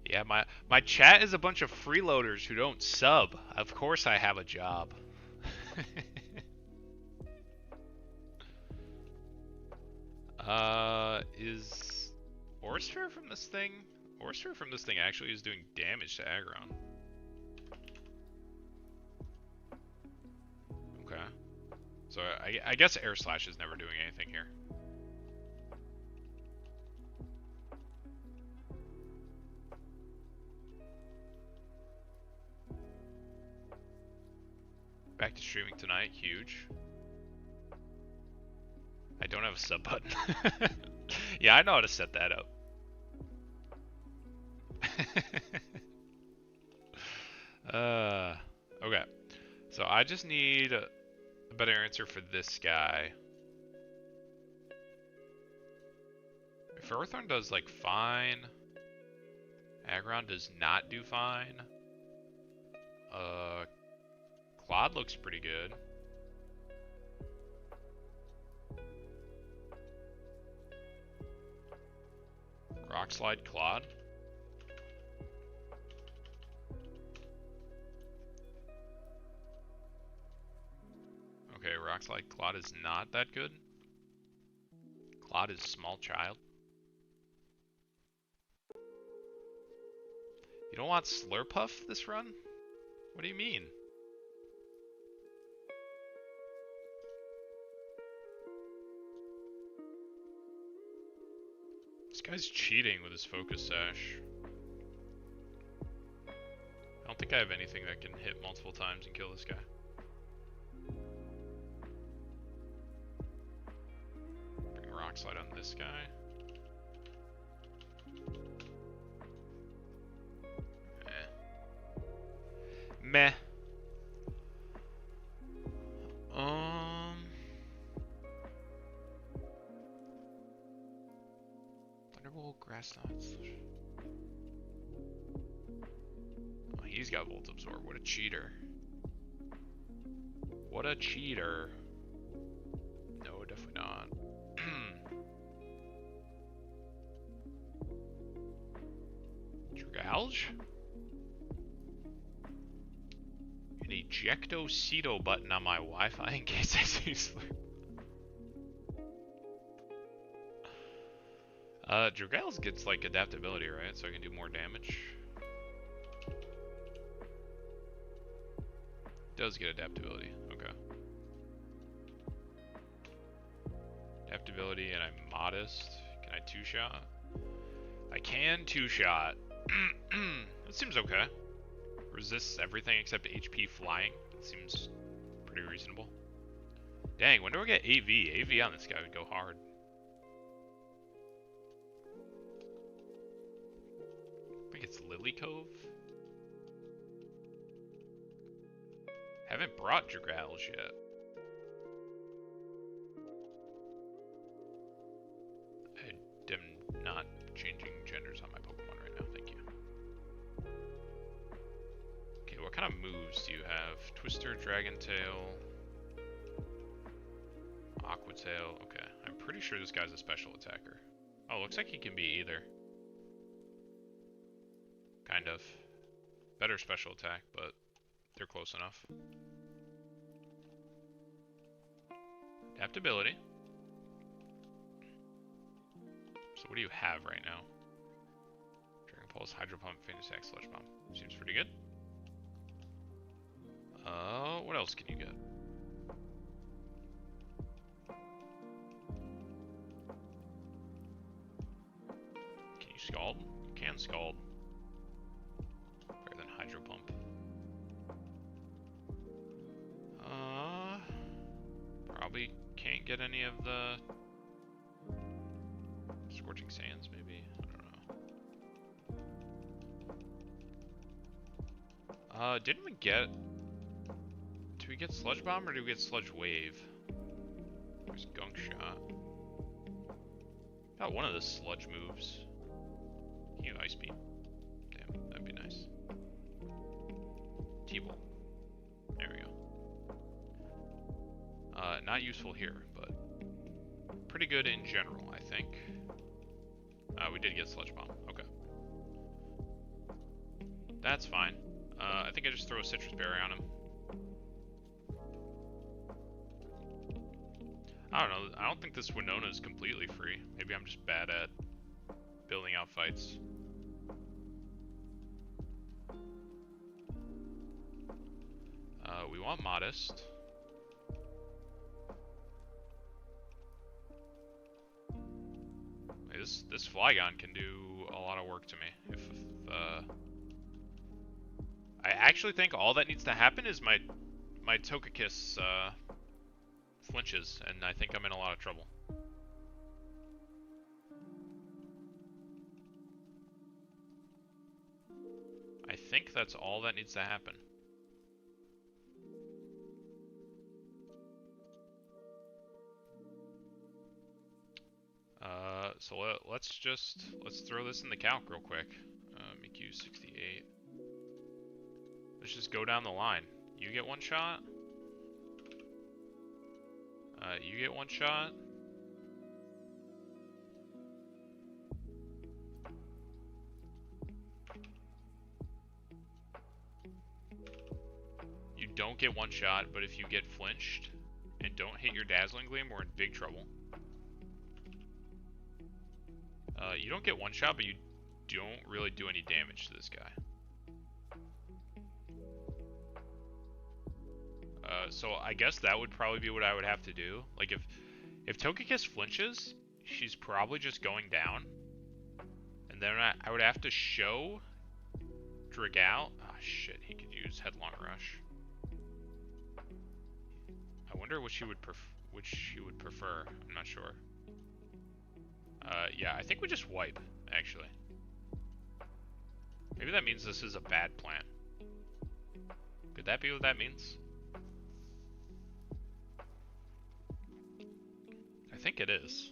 Yeah, my chat is a bunch of freeloaders who don't sub. Of course I have a job. Is Orsphere from this thing? Orsphere from this thing actually is doing damage to Aggron. Okay. So I guess Air Slash is never doing anything here. Back to streaming tonight, huge. I don't have a sub button. Yeah, I know how to set that up. Okay. So I just need a better answer for this guy. If Earthworm does like fine, Aggron does not do fine. Claude looks pretty good. Rock Slide Claude. Okay, Rock Slide Claude is not that good. Claude is small child. You don't want Slurpuff this run? What do you mean? This guy's cheating with his Focus Sash. I don't think I have anything that can hit multiple times and kill this guy. Bring Rock Slide on this guy. Meh. Thunderbolt, Grass Knots. Oh, he's got Volt Absorb. What a cheater. What a cheater. No, definitely not. Dragalge? An ejecto-ceto button on my Wi-Fi in case I see sleep. Dragalge gets like adaptability, right? So I can do more damage. Does get adaptability, okay. Adaptability and I'm modest. Can I two-shot? I can two-shot. That seems okay. Resists everything except HP flying. That seems pretty reasonable. Dang, when do I get AV? AV on this guy would go hard. I think it's Lily Cove. Haven't brought Dragalge yet. I am not changing genders on my Pokemon right now, thank you. Okay, what kind of moves do you have? Twister, Dragon Tail, Aqua Tail. Okay, I'm pretty sure this guy's a special attacker. Oh, looks like he can be either. Kind of. Better special attack, but they're close enough. Adaptability. So what do you have right now? Dragon Pulse, Hydro Pump, Phoenix Axe, Sludge Bomb. Seems pretty good. What else can you get? Can you Scald? You can Scald. Better than Hydro Pump. Probably can't get any of the Scorching Sands, maybe? I don't know. Didn't we get... Did we get Sludge Bomb or do we get Sludge Wave? There's Gunk Shot. Got one of the sludge moves. Can you Ice Beam? Damn, that'd be nice. T-Bolt. There we go. Not useful here, but pretty good in general, I think. We did get Sludge Bomb. Okay. That's fine. I think I just throw a Citrus Berry on him. I don't know. I don't think this Winona is completely free. Maybe I'm just bad at building out fights. We want Modest. This Flygon can do a lot of work to me. If I actually think all that needs to happen is my Togekiss flinches, and I think I'm in a lot of trouble. I think that's all that needs to happen. So let's throw this in the calc real quick. EQ 68. Let's just go down the line. You get one shot. You get one shot. You don't get one shot, but if you get flinched and don't hit your Dazzling Gleam, we're in big trouble. You don't get one shot, but you don't really do any damage to this guy. So I guess that would probably be what I would have to do. Like if Togekiss flinches, she's probably just going down. And then I would have to show Dragal. Ah, shit, he could use Headlong Rush. I wonder which she would prefer. I'm not sure. Yeah, I think we just wipe, actually. Maybe that means this is a bad plan. Could that be what that means? I think it is.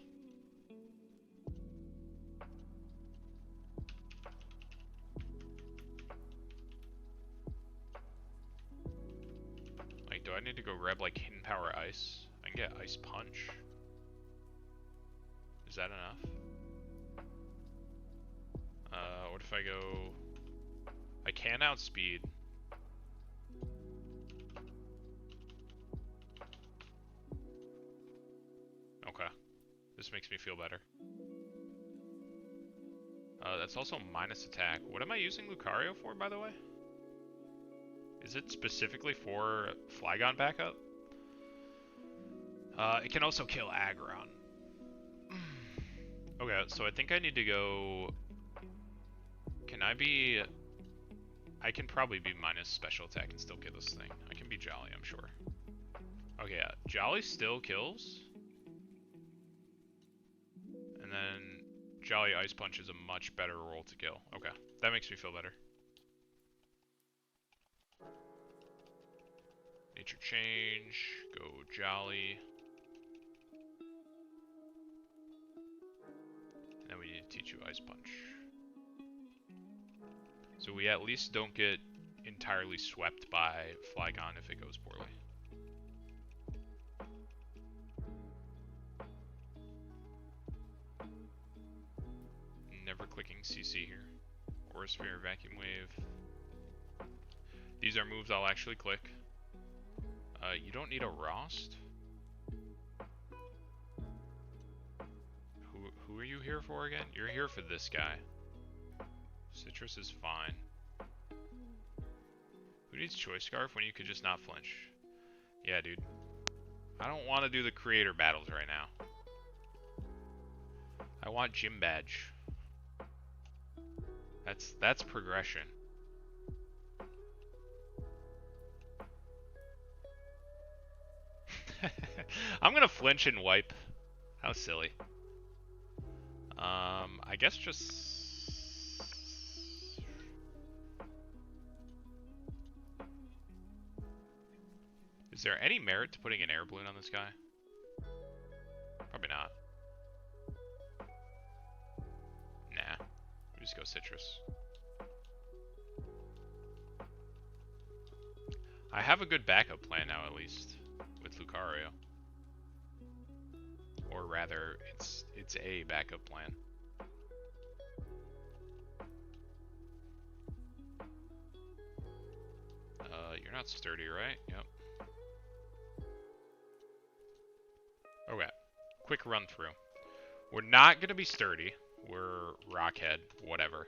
Like, do I need to go grab, like, Hidden Power Ice? I can get Ice Punch. Is that enough? What if I go... I can outspeed. Okay. This makes me feel better. That's also minus attack. What am I using Lucario for, by the way? Is it specifically for Flygon backup? It can also kill Aggron. Okay, so I think I need to go... Can I be... I can probably be minus special attack and still kill this thing. I can be Jolly, I'm sure. Okay, yeah. Jolly still kills. And then Jolly Ice Punch is a much better roll to kill. Okay, that makes me feel better. Nature Change, go Jolly. And then we need to teach you Ice Punch. So we at least don't get entirely swept by Flygon if it goes poorly. Never clicking CC here. Aura Sphere, Vacuum Wave. These are moves I'll actually click. You don't need a Rost. Who are you here for again? You're here for this guy. Citrus is fine. Who needs Choice Scarf when you could just not flinch? Yeah, dude. I don't want to do the creator battles right now. I want Gym Badge. That's progression. I'm gonna flinch and wipe. How silly. I guess just... Is there any merit to putting an air balloon on this guy? Probably not. Nah. We just go citrus. I have a good backup plan now, at least, with Lucario. Or rather, it's a backup plan. You're not sturdy, right? Yep. Okay. Quick run through. We're not going to be sturdy. We're rockhead, whatever.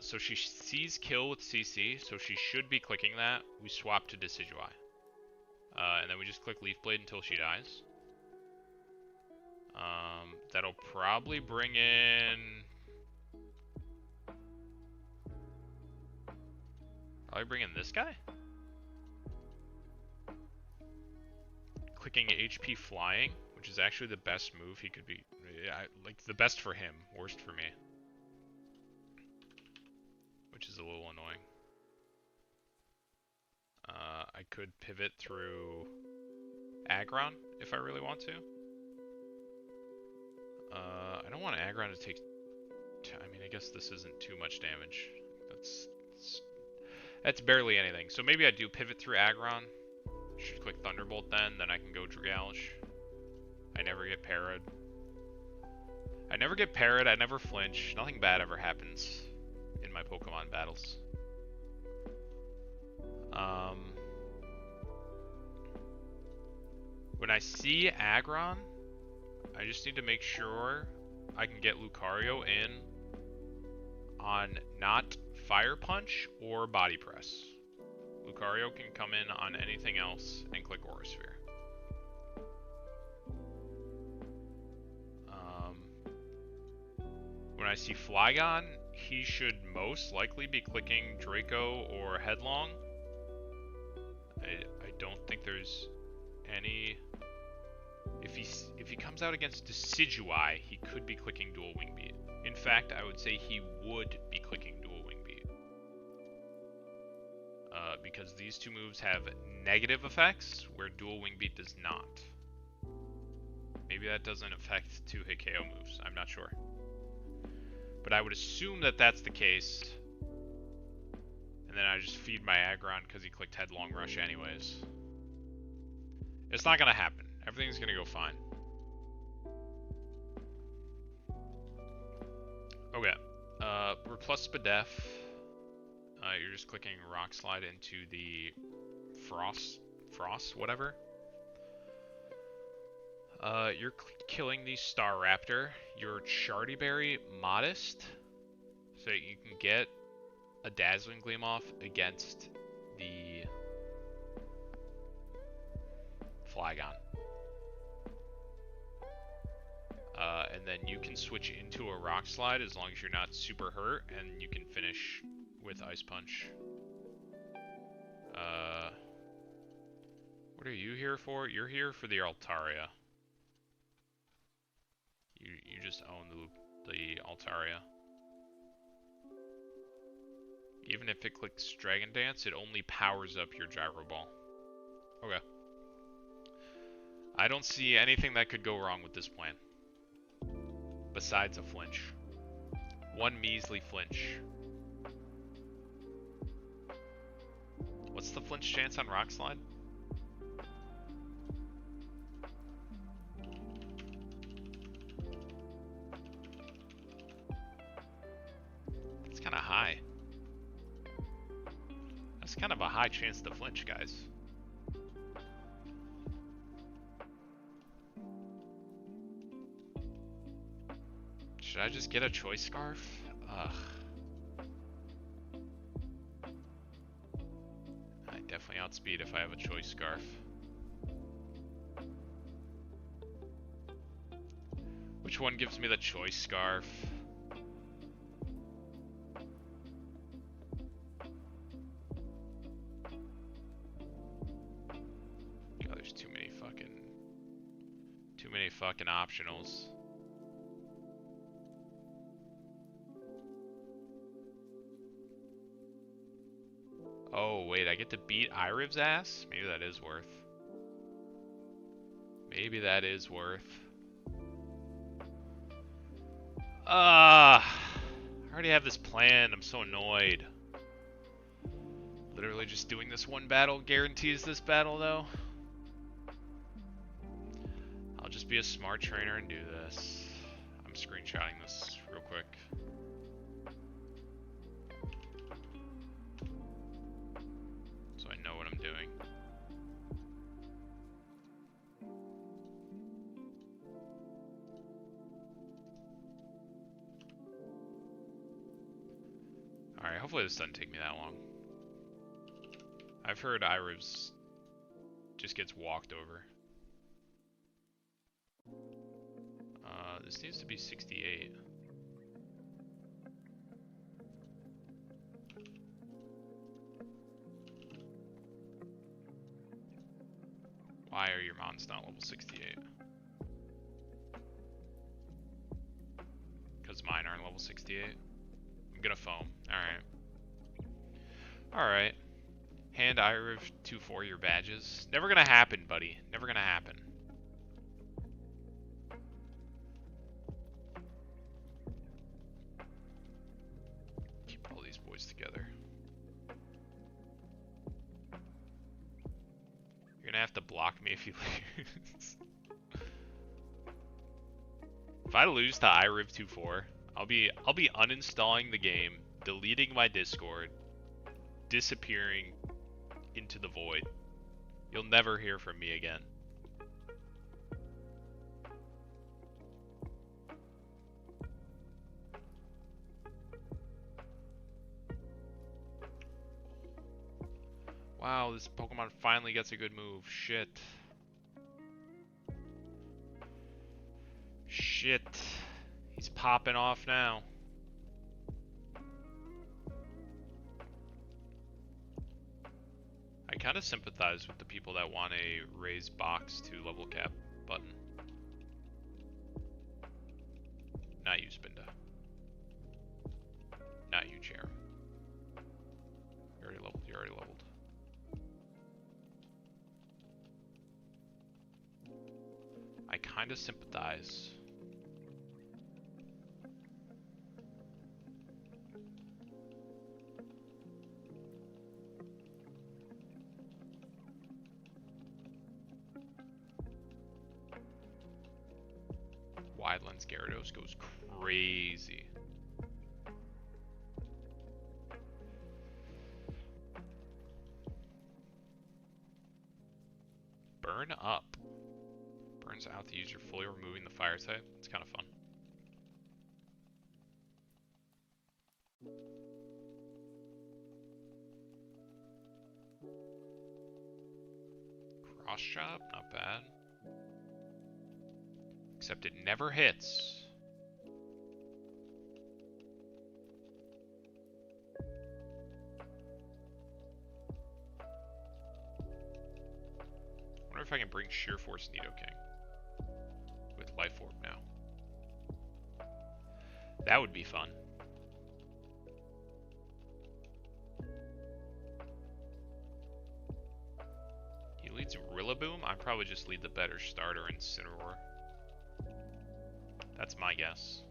So she sees kill with CC, so she should be clicking that. We swap to Decidueye. And then we just click Leaf Blade until she dies. That'll probably bring in... this guy? Clicking HP Flying, which is actually the best move he could be... like, the best for him, worst for me. Which is a little annoying. I could pivot through Aggron if I really want to. I don't want Aggron to take... I mean, I guess this isn't too much damage. That's barely anything. So maybe I do pivot through Aggron. Should click Thunderbolt then I can go Dragalish. I never get parried. I never flinch. Nothing bad ever happens in my Pokemon battles. When I see Aggron, I just need to make sure I can get Lucario in on not Fire Punch or Body Press. Lucario can come in on anything else and click Aura Sphere. When I see Flygon, he should most likely be clicking Draco or Headlong. I don't think there's any... If he comes out against Decidueye, he could be clicking Dual Wing Beat. In fact, I would say he would be clicking Dual Wing Beat. Because these two moves have negative effects, where Dual Wing Beat does not. Maybe that doesn't affect 2-hit KO moves, I'm not sure. But I would assume that that's the case. And then I just feed my Aggron because he clicked Headlong Rush anyways. It's not going to happen. Everything's going to go fine. Okay. Replus Spadef. You're just clicking Rock Slide into the Frost, whatever. You're killing the Staraptor. Your Chardyberry Modest, so that you can get a Dazzling Gleam off against the Flygon. And then you can switch into a Rock Slide as long as you're not super hurt, and you can finish with Ice Punch. What are you here for? You're here for the Altaria. You just own the Altaria. Even if it clicks Dragon Dance, it only powers up your Gyro Ball. Okay. I don't see anything that could go wrong with this plan. Besides a flinch. One measly flinch. What's the flinch chance on Rock Slide? It's kind of high. That's kind of a high chance to flinch, guys. Should I just get a Choice Scarf? Ugh. I definitely outspeed if I have a Choice Scarf. Which one gives me the Choice Scarf? God, there's too many fucking optionals. Oh, wait, I get to beat Iriv's ass? Maybe that is worth. Maybe that is worth. I already have this planned. I'm so annoyed. Literally just doing this one battle guarantees this battle, though. I'll just be a smart trainer and do this. I'm screenshotting this real quick. So I know what I'm doing. Alright, hopefully this doesn't take me that long. I've heard Iriv's just gets walked over. This needs to be 68. Why are your mounts not level 68? Because mine aren't level 68? I'm gonna foam. Alright. Alright. Hand Iriv 2-4 your badges. Never gonna happen, buddy. Never gonna happen. Keep all these boys together. You're gonna have to block me if you lose. If I lose to Iriv 2-4, I'll be uninstalling the game, deleting my Discord, disappearing into the void. You'll never hear from me again. Wow, this Pokemon finally gets a good move. Shit. Shit. He's popping off now. I kind of sympathize with the people that want a raise box to level cap button. Not you, Spinda. Not you, Chair. You're already leveled. You're already leveled. I kind of sympathize. Wide Lens Gyarados goes crazy. Burn up. Burns out the user, fully removing the fire type. It's kind of fun. Cross chop, not bad. Except it never hits. I wonder if I can bring Sheer Force Nidoking with Life Orb now. That would be fun. He leads Rillaboom? I'd probably just lead the better starter Incineroar. That's my guess.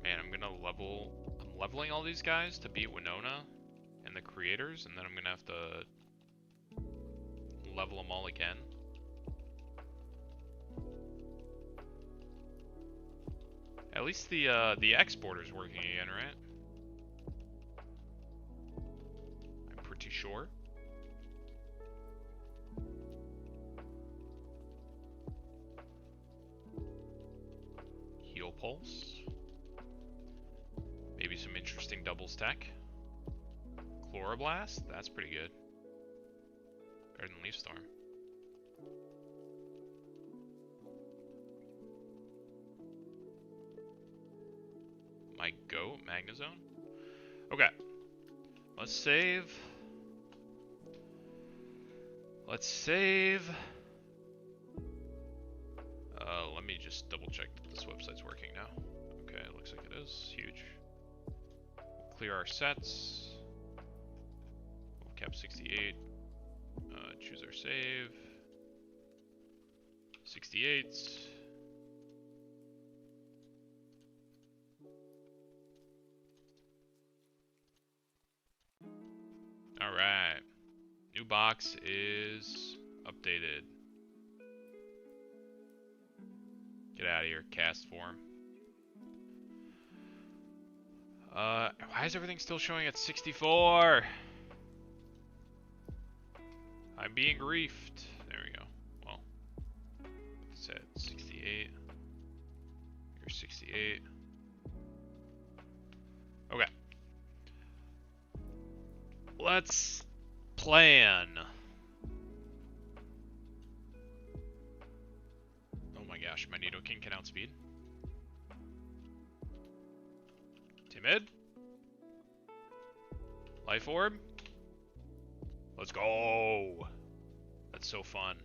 Man, I'm leveling all these guys to beat Winona and the creators, and then I'm gonna have to level them all again. At least the exporter's working again, right? I'm pretty sure. Heal Pulse. Maybe some interesting double stack. Chloroblast? That's pretty good. Better than Leaf Storm. zone. Okay. Let's save. Let's save. Let me just double check that this website's working now. Okay, it looks like it is. Huge. We'll clear our sets. We'll cap 68. Choose our save. 68. Alright. New box is updated. Get out of here, cast form. Why is everything still showing at 64? I'm being griefed. There we go. Well, it's at 68. Here's 68. Okay. Let's plan. Oh my gosh, my Nidoking can outspeed. Timid. Life Orb. Let's go. That's so fun.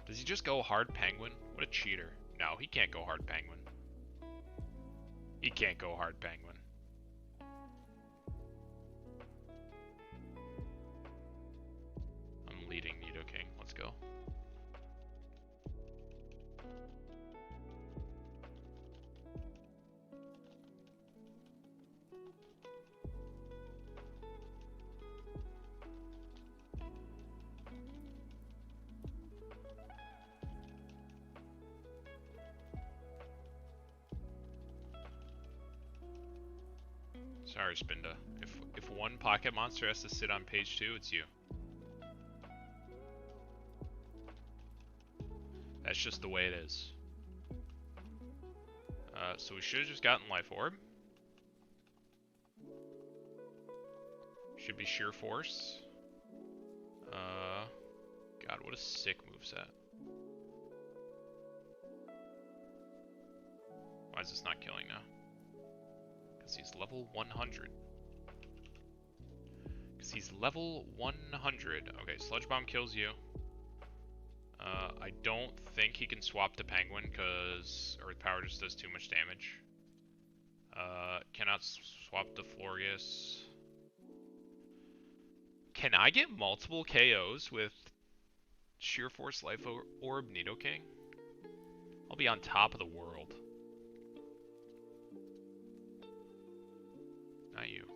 Does he just go hard Penguin? What a cheater. No, he can't go hard Penguin. He can't go hard Penguin. I'm leading Nidoking. Let's go. Sorry, Spinda. If one pocket monster has to sit on page 2, it's you. That's just the way it is. So we should have just gotten Life Orb. Should be Sheer Force. God, what a sick moveset. Why is this not killing now? Because he's level 100. Because he's level 100. Okay, Sludge Bomb kills you. I don't think he can swap to Penguin because Earth Power just does too much damage. Cannot swap to Florius. Can I get multiple KOs with Sheer Force, Life Orb, Nidoking? I'll be on top of the world. Not you.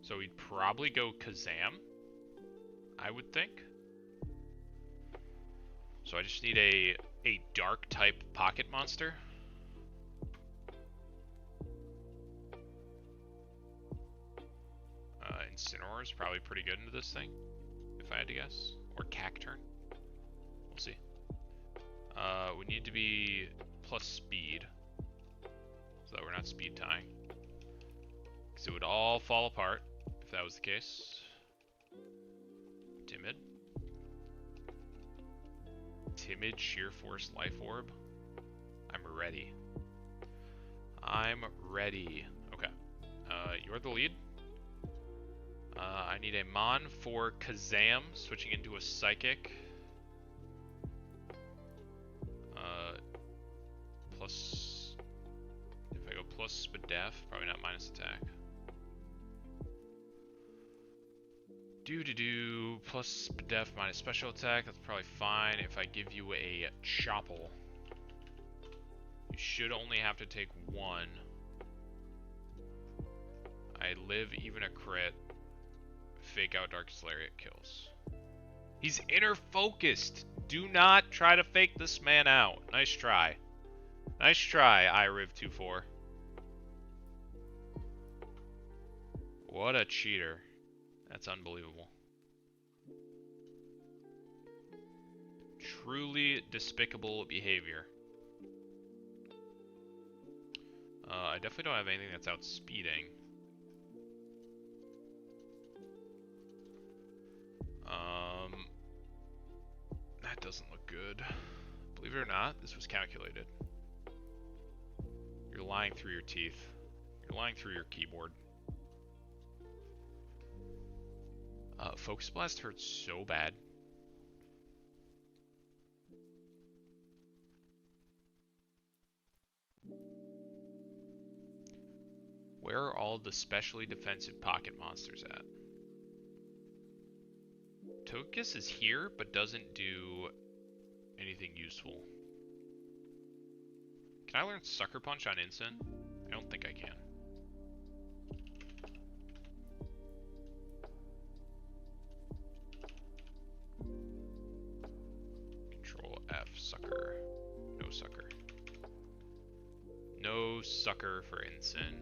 So we'd probably go Kazam, I would think. So I just need a dark type pocket monster. Incineroar is probably pretty good into this thing, if I had to guess. Or Cacturn. We'll see. We need to be plus speed, so that we're not speed tying. Because it would all fall apart if that was the case. Timid. Timid, Sheer Force, Life Orb. I'm ready. I'm ready. Okay. You're the lead. I need a Mon for Kazam, switching into a Psychic. Plus... If I go plus Spadef, probably not minus attack. Plus Spadef minus special attack, that's probably fine. If I give you a Chople, you should only have to take one. I live even a crit. Fake out Dark Lariat kills. He's inner focused. Do not try to fake this man out. Nice try. Nice try, iRiv24. What a cheater. That's unbelievable. Truly despicable behavior. I definitely don't have anything that's outspeeding. That doesn't look good. Believe it or not, this was calculated. Your lying through your teeth. You're lying through your keyboard. Focus Blast hurts so bad. Where are all the specially defensive pocket monsters at? Togekiss is here, but doesn't do anything useful. Can I learn Sucker Punch on Instant? I don't think I can. Control F, Sucker. No Sucker. No Sucker for Instant.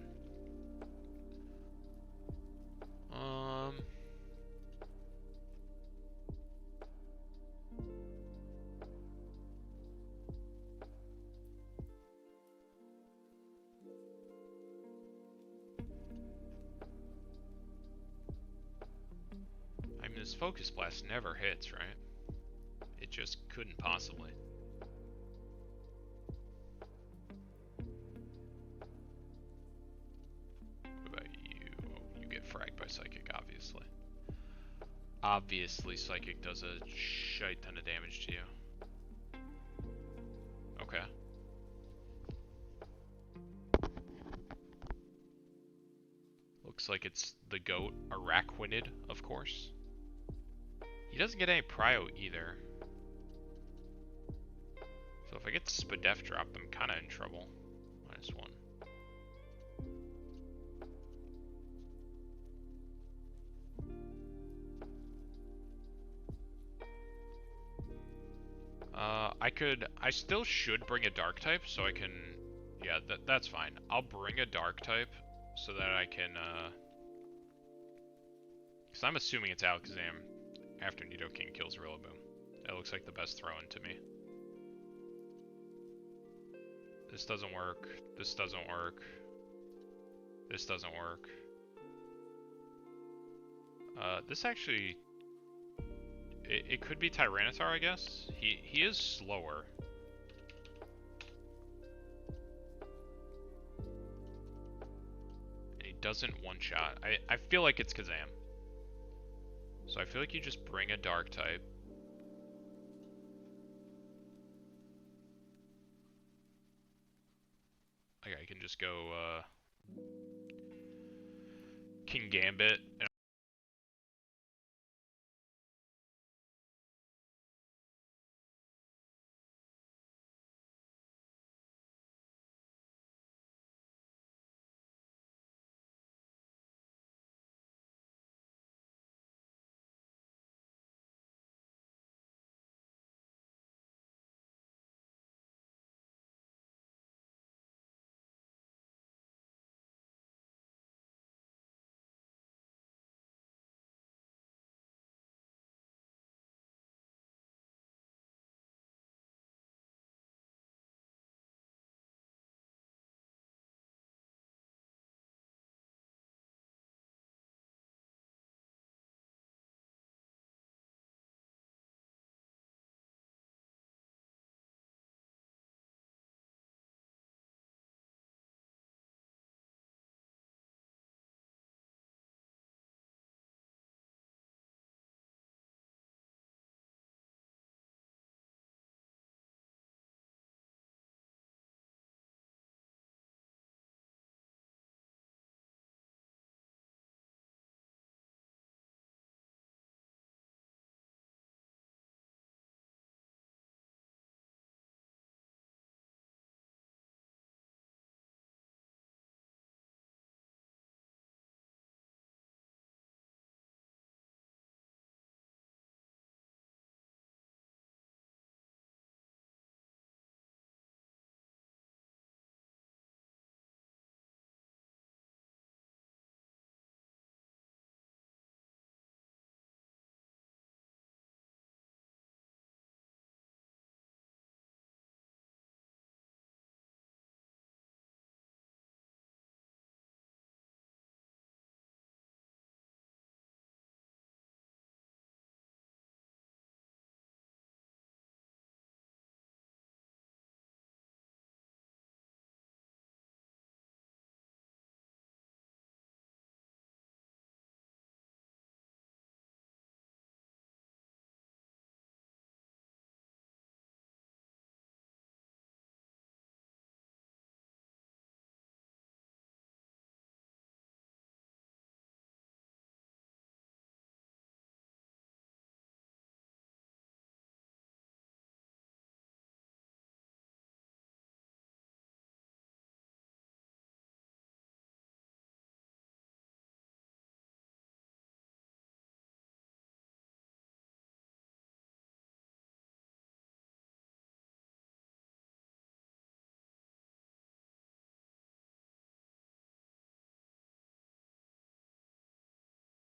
I mean, this Focus Blast never hits, right? It just couldn't possibly. What about you? You get fragged by Psychic, obviously. Obviously, Psychic does a shite ton of damage to you. Okay. Looks like it's the GOAT, Araquanid, of course. He doesn't get any Prio either. So if I get Spadef dropped, I'm kind of in trouble. -1. I still should bring a Dark type, so I can, yeah, that's fine. I'll bring a Dark type, so that I can, because I'm assuming it's Alakazam after Nidoking kills Rillaboom. That looks like the best throw-in to me. This doesn't work. This doesn't work. This doesn't work. This actually... It could be Tyranitar, I guess. He is slower. And he doesn't one-shot. I feel like it's Kazam. So I feel like you just bring a Dark type. Like I can just go, King Gambit, and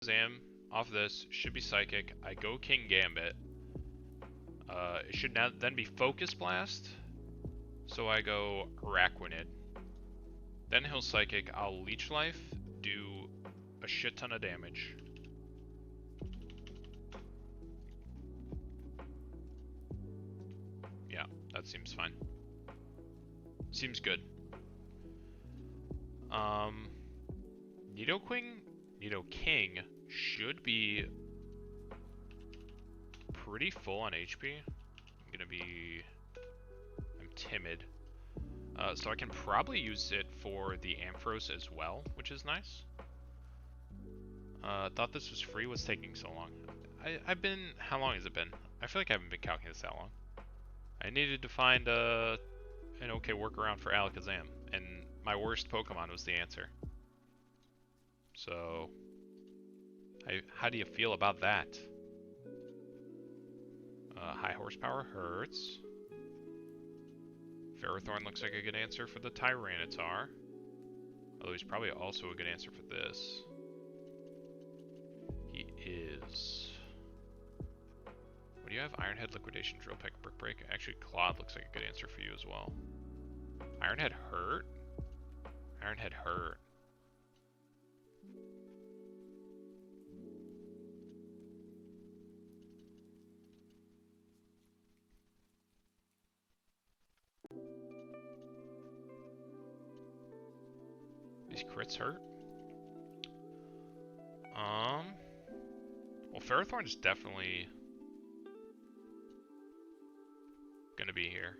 Alakazam off this should be Psychic. I go King Gambit. It should now then be Focus Blast. So I go Araquanid. Then he'll Psychic. I'll Leech Life. Do a shit ton of damage. Yeah, that seems fine. Seems good. Nidoking should be pretty full on HP. I'm timid. So I can probably use it for the Ampharos as well, which is nice. Thought this was free. What's taking so long? I've been, how long has it been? I feel like I haven't been calculating this that long. I needed to find an okay workaround for Alakazam, and my worst Pokemon was the answer. So, how do you feel about that? High horsepower hurts. Ferrothorn looks like a good answer for the Tyranitar. Although he's probably also a good answer for this. He is. What do you have? Ironhead, Liquidation, Drill Peck, Brick Break. Actually, Claude looks like a good answer for you as well. Ironhead hurt? Ironhead hurt. These crits hurt. Well, Ferrothorn is definitely gonna be here.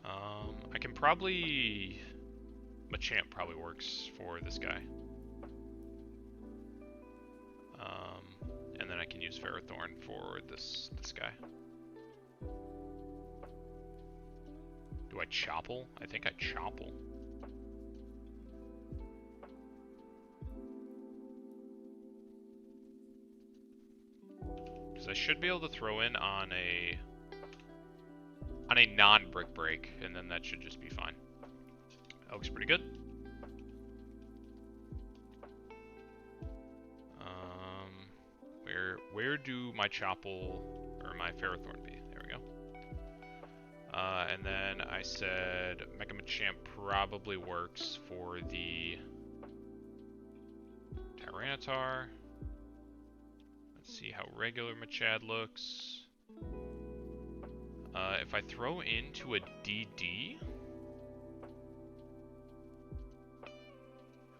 I can probably... Machamp probably works for this guy. And then I can use Ferrothorn for this guy. Do I Chopple? I think I Chopple. Because I should be able to throw in on a non-Brick Break, and then that should just be fine. That looks pretty good. Where do my Chopple or my Ferrothorn be? There we go. And then I said Mega Machamp probably works for the Tyranitar. Let's see how regular Machad looks. If I throw into a DD,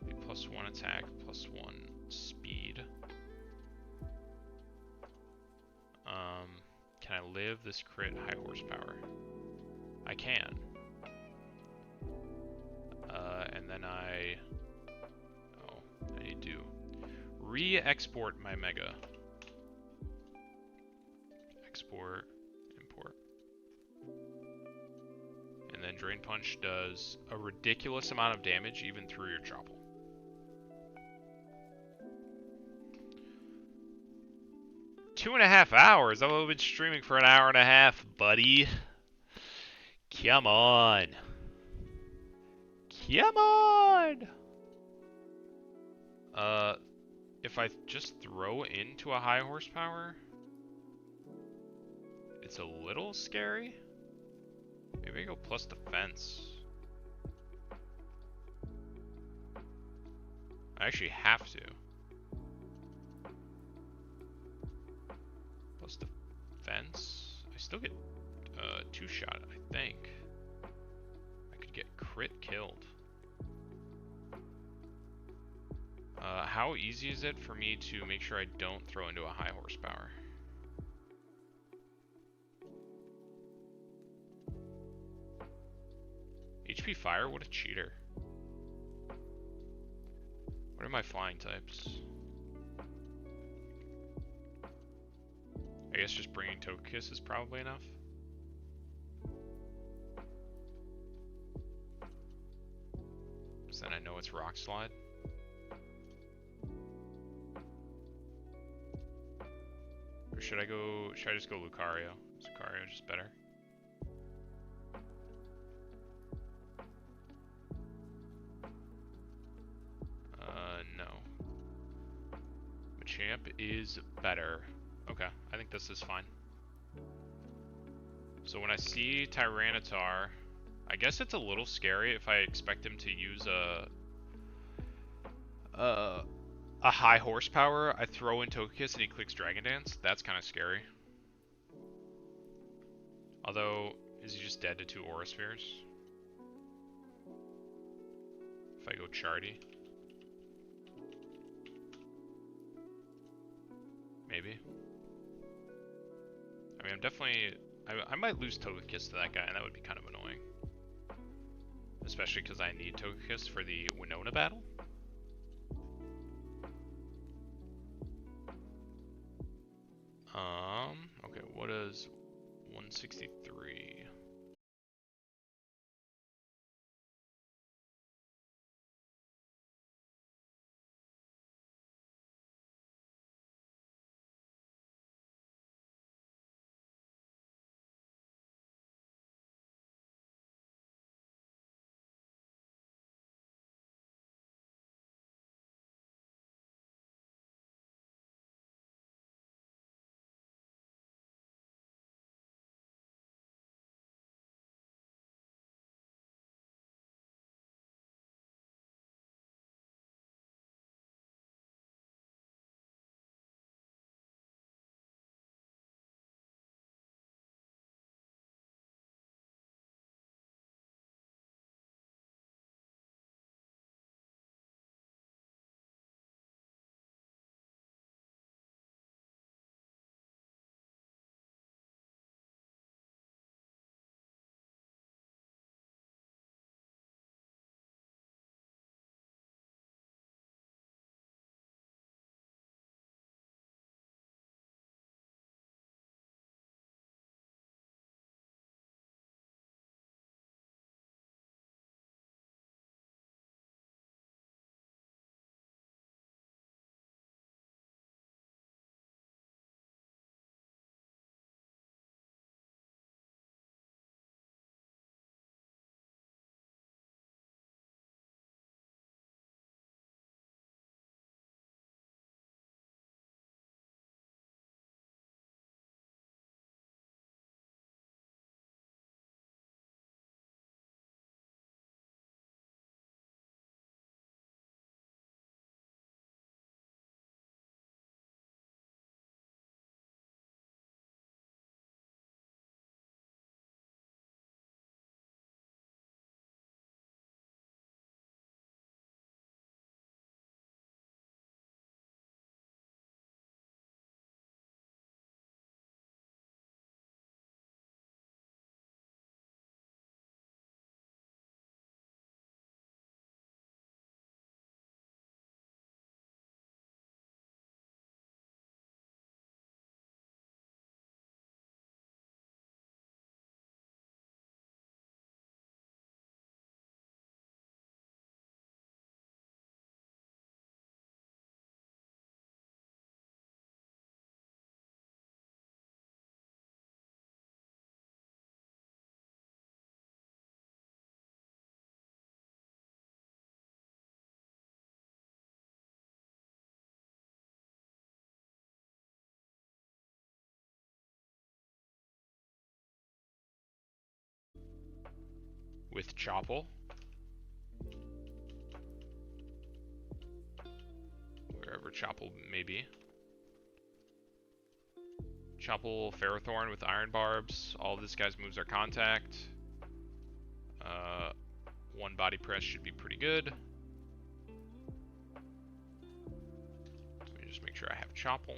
it'll be +1 attack, +1 speed. Can I live this crit high horsepower? I can. And then I need to re-export my Mega. Export, import. And then Drain Punch does a ridiculous amount of damage even through your Chopple. Two and a half hours? I've only been streaming for an hour and a half, buddy. Come on. Come on! If I just throw into a high horsepower, it's a little scary. Maybe I go plus defense. I actually have to. Plus defense. I still get two-shot, I think. I could get crit killed. How easy is it for me to make sure I don't throw into a high horsepower? HP Fire? What a cheater. What are my flying types? I guess just bringing Togekiss is probably enough. So then I know it's Rock Slide. Or should I just go Lucario? Is Lucario just better? champ is better. Okay, I think this is fine. So when I see Tyranitar, I guess it's a little scary if I expect him to use a high horsepower. I throw in Togekiss and he clicks Dragon Dance. That's kind of scary. Although, is he just dead to 2 Aura Spheres? If I go Chardy? Maybe. I mean, I'm definitely... I might lose Togekiss to that guy, and that would be kind of annoying. Especially because I need Togekiss for the Winona battle. Okay, what is 163? With Chople. Wherever Chople may be. Chople, Ferrothorn with Iron Barbs. All of this guy's moves are contact. 1 body press should be pretty good. Let me just make sure I have Chople.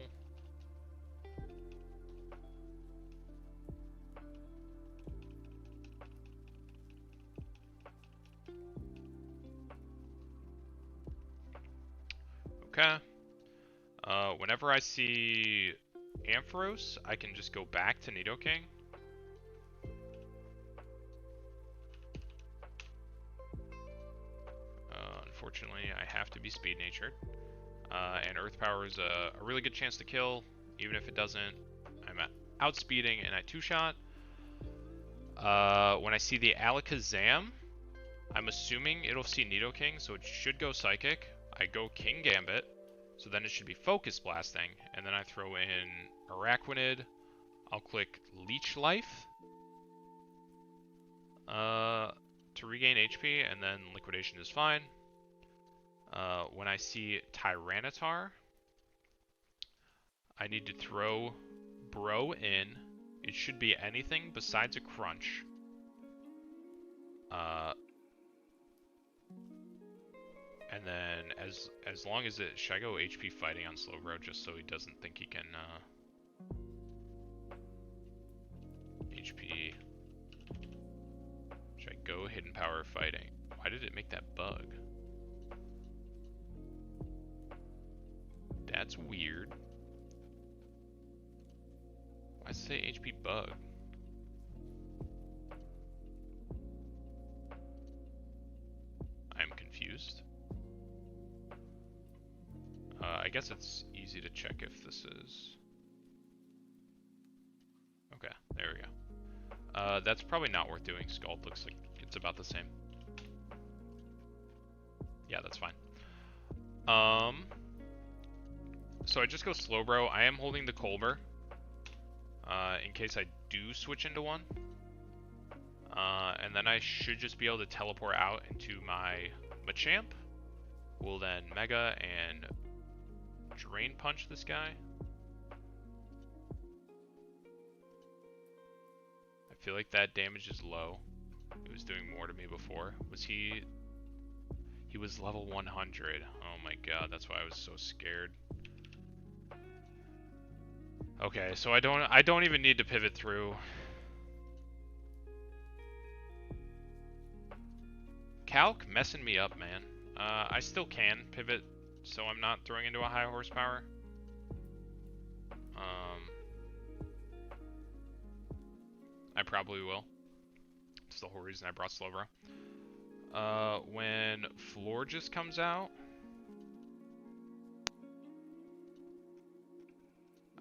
Okay. Whenever I see Ampharos, I can just go back to Nidoking. Unfortunately, I have to be speed natured. And Earth Power is a really good chance to kill, even if it doesn't. I'm outspeeding and I 2-shot. When I see the Alakazam, I'm assuming it'll see Nidoking, so it should go Psychic. I go King Gambit. So then it should be focus blasting, and then I throw in Araquanid. I'll click Leech Life to regain HP, and then Liquidation is fine. When I see Tyranitar, I need to throw Bro in. It should be anything besides a Crunch. And then as long as it, should I go HP fighting on Slowbro just so he doesn't think he can HP. Should I go hidden power fighting? Why did it make that bug? That's weird. Why does it say HP bug? I'm confused. I guess it's easy to check if this is... Okay, there we go. That's probably not worth doing. Scald looks like it's about the same. Yeah, that's fine. So I just go Slowbro. I am holding the Colbur, in case I do switch into one. And then I should just be able to teleport out into my Machamp. We'll then Mega and Drain Punch this guy. I feel like that damage is low. It was doing more to me before. Was he... He was level 100. Oh my god, that's why I was so scared. Okay, so I don't even need to pivot through. Calc messing me up, man. I still can pivot, so I'm not throwing into a high horsepower. I probably will. That's the whole reason I brought Slowbro. When Florges comes out,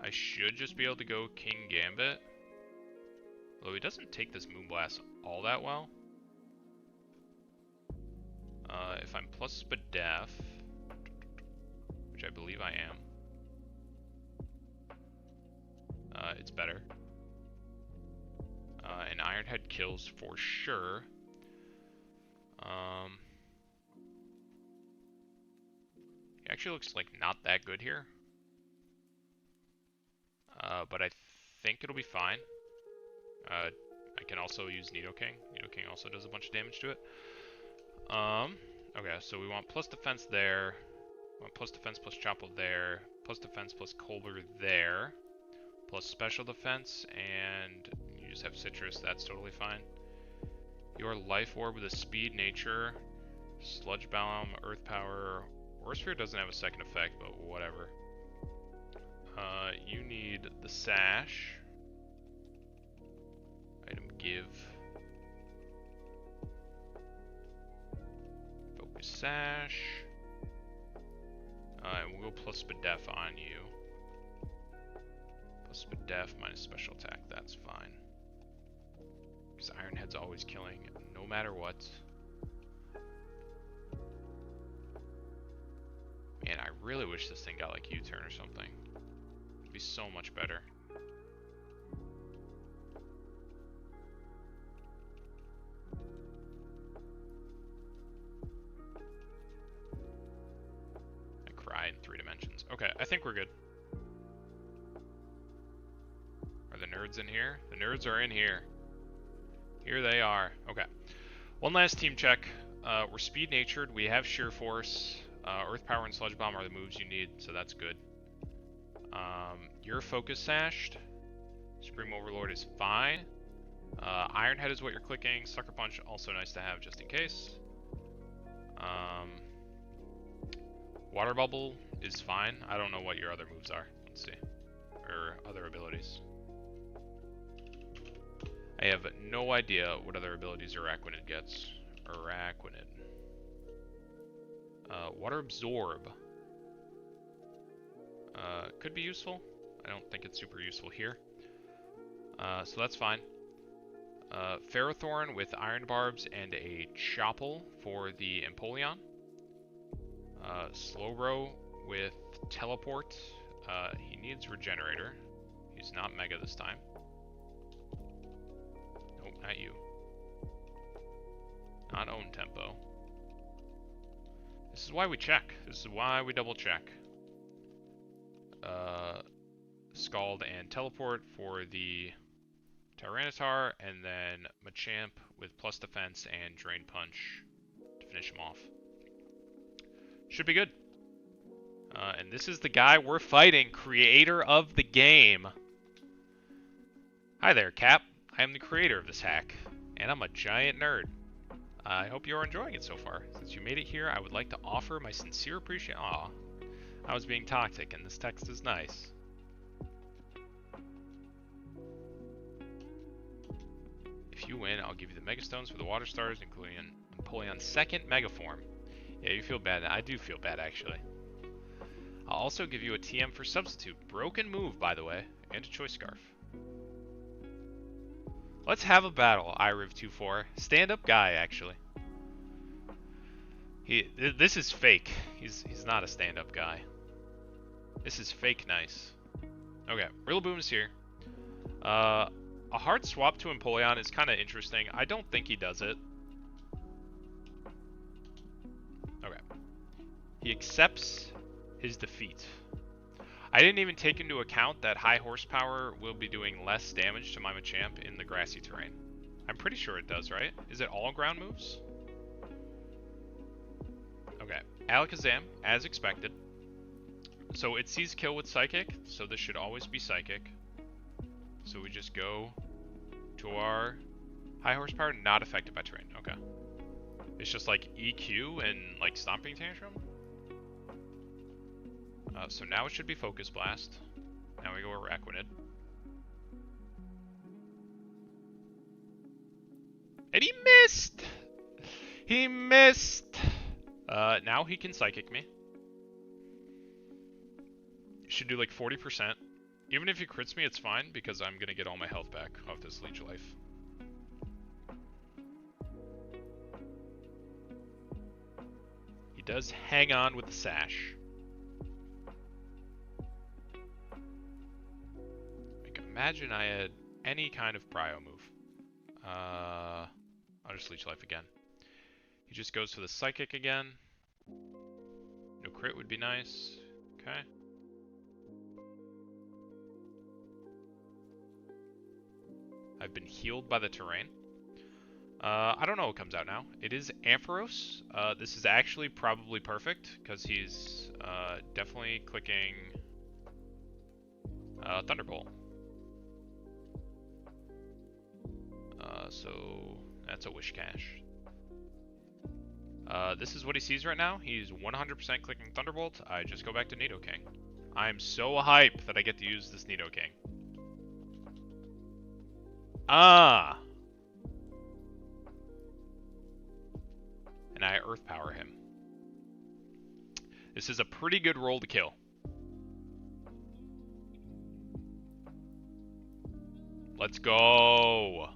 I should just be able to go King Gambit. Although he doesn't take this Moonblast all that well. If I'm plus Spadef, which I believe I am, it's better. And Iron Head kills for sure. He actually looks like not that good here. But I think it'll be fine. I can also use Nidoking. Nidoking also does a bunch of damage to it. Okay, so we want plus defense there. We want plus defense plus Chopple there. Plus defense plus Colbur there. Plus special defense, and you just have Citrus, that's totally fine. Your Life Orb with a Speed Nature, Sludge Bomb, Earth Power. Aura Sphere doesn't have a second effect, but whatever. You need the Sash. Item Give. Focus Sash. And we'll go plus Spadef on you. Plus Spadef minus special attack, that's fine. Because Iron Head's always killing, no matter what. Man, I really wish this thing got like U-turn or something. It'd be so much better. I cry in 3 dimensions. Okay, I think we're good. Are the nerds in here? The nerds are in here. Here they are. Okay. One last team check. We're speed natured. We have sheer force. Earth power and sludge bomb are the moves you need, so that's good. You're focus sashed. Supreme Overlord is fine. Iron Head is what you're clicking. Sucker Punch also nice to have just in case. Water Bubble is fine. I don't know what your other moves are. Let's see. Or other abilities. I have no idea what other abilities Araquanid gets. Araquanid. Water Absorb. Could be useful. I don't think it's super useful here. So that's fine. Ferrothorn with Iron Barbs and a Chopple for the Empoleon. Slowbro with teleport. He needs regenerator. He's not mega this time. Nope, not you. Not own tempo. This is why we check. This is why we double check. Scald and teleport for the Tyranitar, and then Machamp with plus defense and Drain Punch to finish him off. Should be good. And this is the guy we're fighting, creator of the game. Hi there, Cap. I am the creator of this hack, and I'm a giant nerd. I hope you're enjoying it so far. Since you made it here, I would like to offer my sincere appreciation. Aw, I was being toxic, and this text is nice. If you win, I'll give you the Mega Stones for the Water Stars, including Empoleon's second Mega Form. Yeah, you feel bad. I do feel bad, actually. I'll also give you a TM for Substitute. Broken move, by the way, and a Choice Scarf. Let's have a battle, Iriv24. Stand-up guy, actually. This is fake. He's not a stand-up guy. This is fake nice. Okay, Rillaboom's here. A hard swap to Empoleon is kind of interesting. I don't think he does it. Okay. He accepts his defeat. I didn't even take into account that high horsepower will be doing less damage to my Machamp in the grassy terrain. I'm pretty sure it does, right? Is it all ground moves? Okay. Alakazam, as expected. So it sees kill with Psychic, so this should always be Psychic. So we just go to our high horsepower, not affected by terrain. Okay. It's just like EQ and like Stomping Tantrum. So now it should be Focus Blast. Now we go Araquanid. And he missed! He missed! Now he can Psychic me. Should do like 40%. Even if he crits me, it's fine, because I'm gonna get all my health back off this Leech Life. He does hang on with the Sash. Like, imagine I had any kind of Prio move. I'll just Leech Life again. He just goes for the Psychic again. No crit would be nice. Okay. I've been healed by the terrain. I don't know what comes out now. It is Ampharos. This is actually probably perfect, because he's definitely clicking Thunderbolt. So that's a Wish Cache. This is what he sees right now. He's 100% clicking Thunderbolt. I just go back to Nidoking. I'm so hyped that I get to use this Nidoking. Ah! And I Earth Power him. This is a pretty good roll to kill. Let's go!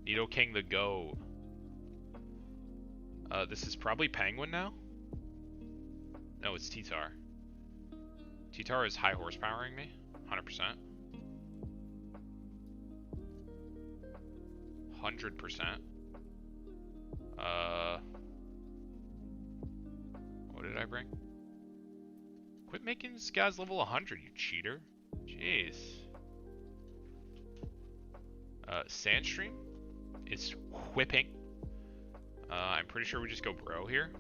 Nidoking the go. This is probably Penguin now? No, it's T-Tar. T-Tar is high horsepowering me, 100%. 100%. What did I bring? Quit making this guy's level 100, you cheater. Jeez. Sandstream is whipping. I'm pretty sure we just go Bro here.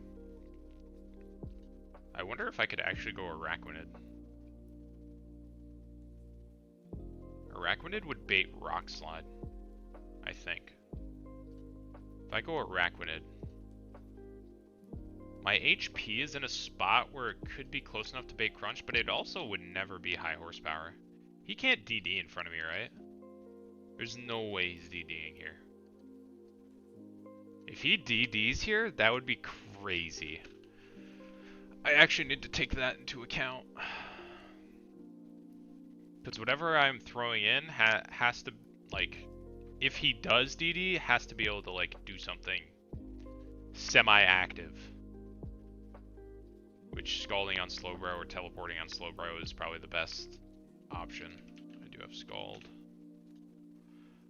I wonder if I could actually go Araquanid. Araquanid would bait Rock Slide, I think. If I go Araquanid, my HP is in a spot where it could be close enough to bait Crunch, but it also would never be high horsepower. He can't DD in front of me, right? There's no way he's DDing here. If he DDs here, that would be crazy. I actually need to take that into account. Because whatever I'm throwing in has to, like, if he does DD, has to be able to, like, do something semi-active. which scalding on Slowbro or teleporting on Slowbro is probably the best option. I do have Scald.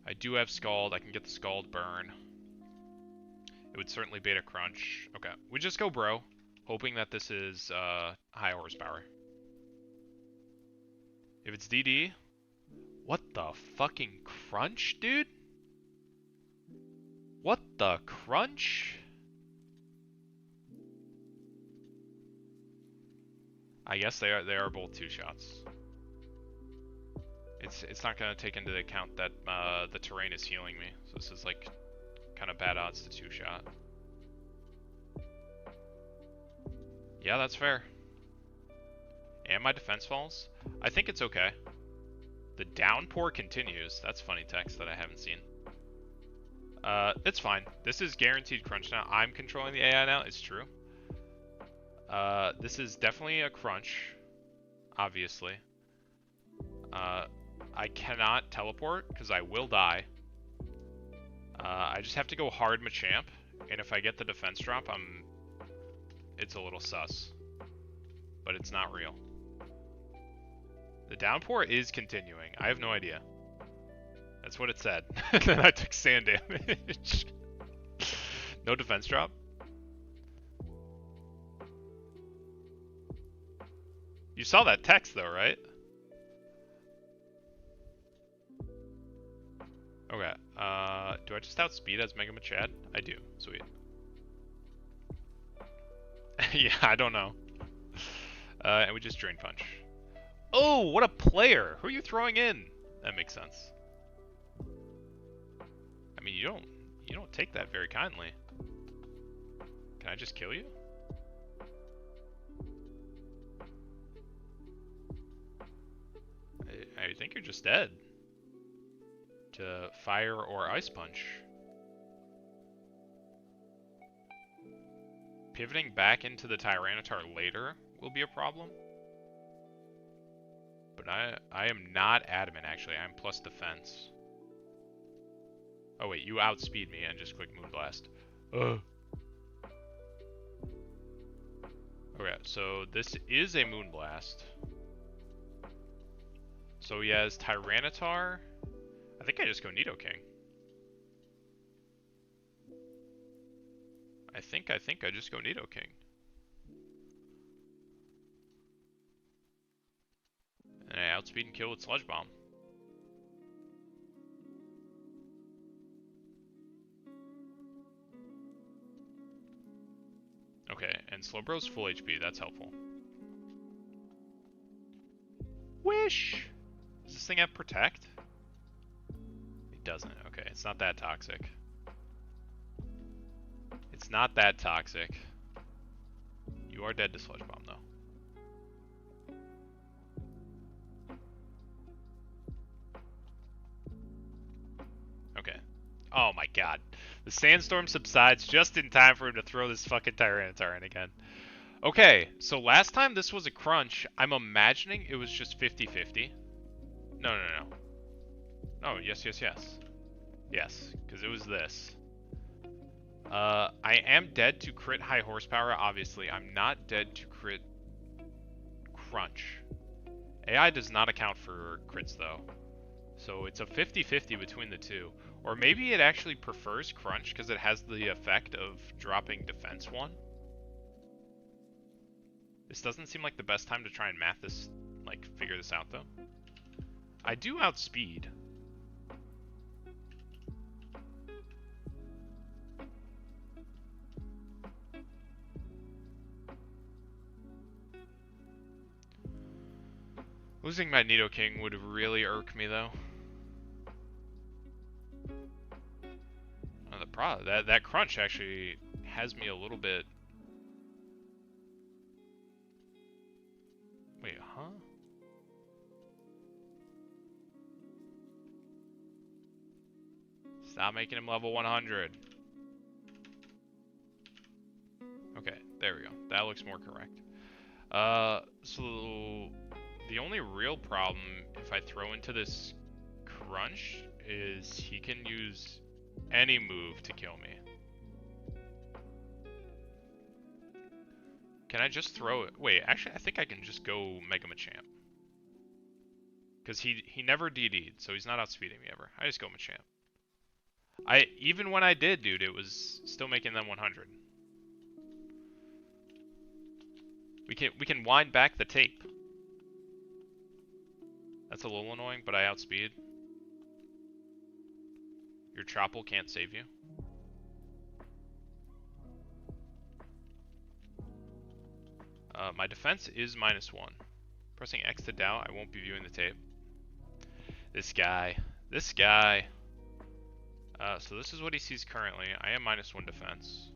I do have Scald. I can get the Scald burn. It would certainly bait a crunch. Okay, we just go Bro, hoping that this is high horsepower. If it's DD, what the fucking crunch, dude? What the crunch? I guess they are both 2 shots. It's not gonna take into account that the terrain is healing me, so this is like kind of bad odds to 2 shot. Yeah, that's fair. And my defense falls. I think it's okay. The downpour continues. That's funny text that I haven't seen. It's fine. This is guaranteed crunch now. I'm controlling the AI now. It's true. This is definitely a crunch. Obviously. I cannot teleport because I will die. I just have to go hard Machamp, and if I get the defense drop, it's a little sus. But it's not real. The downpour is continuing. I have no idea. That's what it said. Then I took sand damage. No defense drop. You saw that text though, right? Okay. Do I just outspeed as Mega Machad? I do. Sweet. Yeah, I don't know. And we just Drain Punch. Oh, what a player! Who are you throwing in? That makes sense. I mean, you don't take that very kindly. Can I just kill you? I think you're just dead. To Fire or Ice Punch. Pivoting back into the Tyranitar later will be a problem. But I am not adamant, actually. I'm plus defense. Oh wait, you outspeed me and just click Moonblast. Ugh. Okay, so this is a Moonblast. So he has Tyranitar. I think I just go Nidoking. I think I just go Nidoking. And I outspeed and kill with Sludge Bomb. Okay, and Slowbro's full HP, that's helpful. Wish! Does this thing have Protect? It doesn't. Okay, it's not that toxic. It's not that toxic. You are dead to Sludge Bomb, though. Okay. Oh my god. The sandstorm subsides just in time for him to throw this fucking Tyranitar in again. Okay, so last time this was a crunch, I'm imagining it was just 50-50. No. Oh, yes. Yes, because it was this. I am dead to crit high horsepower, obviously. I'm not dead to crit crunch. AI does not account for crits, though. So it's a 50-50 between the two. Or maybe it actually prefers crunch because it has the effect of dropping defense 1. This doesn't seem like the best time to try and math this, like, figure this out, though. I do outspeed. Losing my Nidoking would really irk me, though. Oh, that crunch actually has me a little bit. Wait, huh? Stop making him level 100. Okay, there we go. That looks more correct. So the only real problem if I throw into this crunch is he can use any move to kill me. Can I just throw it? Wait, actually, I think I can just go Mega Machamp. Because he never DD'd, so he's not outspeeding me ever. I just go Machamp. Even when I did, dude, it was still making them 100. We can wind back the tape. That's a little annoying, but I outspeed. Your Chople can't save you. My defense is -1. Pressing X to doubt, I won't be viewing the tape. This guy. This guy. So this is what he sees currently. I am -1 defense.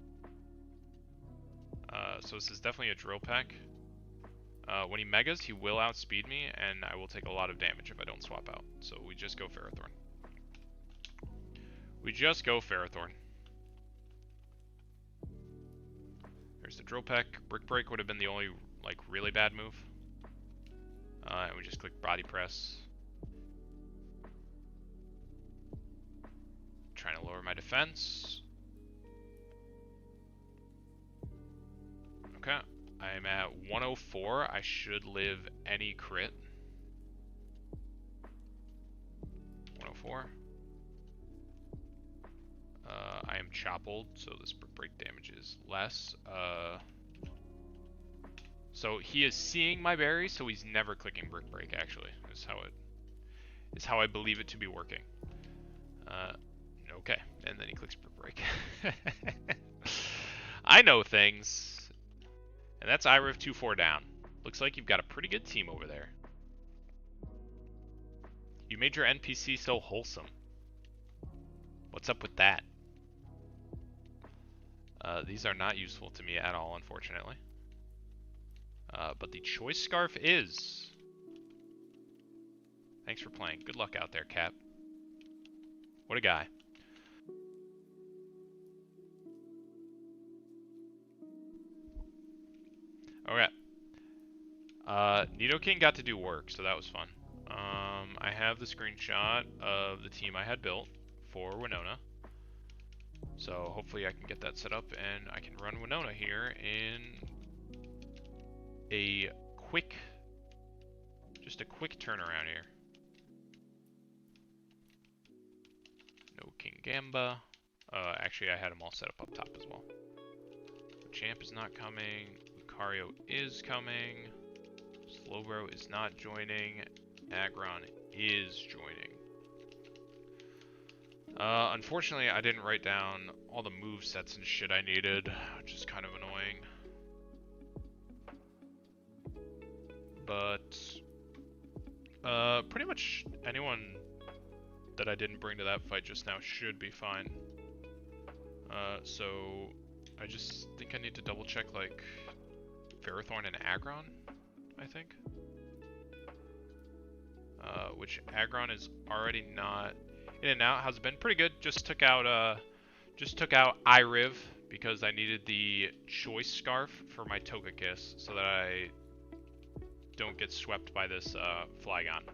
So this is definitely a drill peck. When he megas, he will outspeed me, and I will take a lot of damage if I don't swap out. So we just go Ferrothorn. We just go Ferrothorn. There's the drill peck. Brick Break would have been the only like really bad move. And we just click body press. Trying to lower my defense. Okay. I'm at 104. I should live any crit. 104. I am choppled, so this brick break damage is less. So he is seeing my berry, so he's never clicking brick break. Actually, is how I believe it to be working. Okay, and then he clicks brick break. I know things, and that's IRIV 2-4 down. Looks like you've got a pretty good team over there. You made your NPC so wholesome. What's up with that? These are not useful to me at all, unfortunately. But the Choice Scarf is. Thanks for playing. Good luck out there, Cap. What a guy. Okay. Nidoking got to do work, so that was fun. I have the screenshot of the team I had built for Winona. So hopefully I can get that set up and I can run Winona here in a quick, just a quick turnaround here. No King Gamba. Actually I had them all set up top as well. Champ is not coming. Lucario is coming. Slowbro is not joining. Aggron is joining. Unfortunately, I didn't write down all the move sets and shit I needed, which is kind of annoying. But, pretty much anyone that I didn't bring to that fight just now should be fine. So, I just think I need to double check, like, Ferrothorn and Aggron, I think. Which Aggron is already not in and out. Has been pretty good. Just took out IRIV because I needed the Choice Scarf for my Togekiss so that I don't get swept by this Flygon.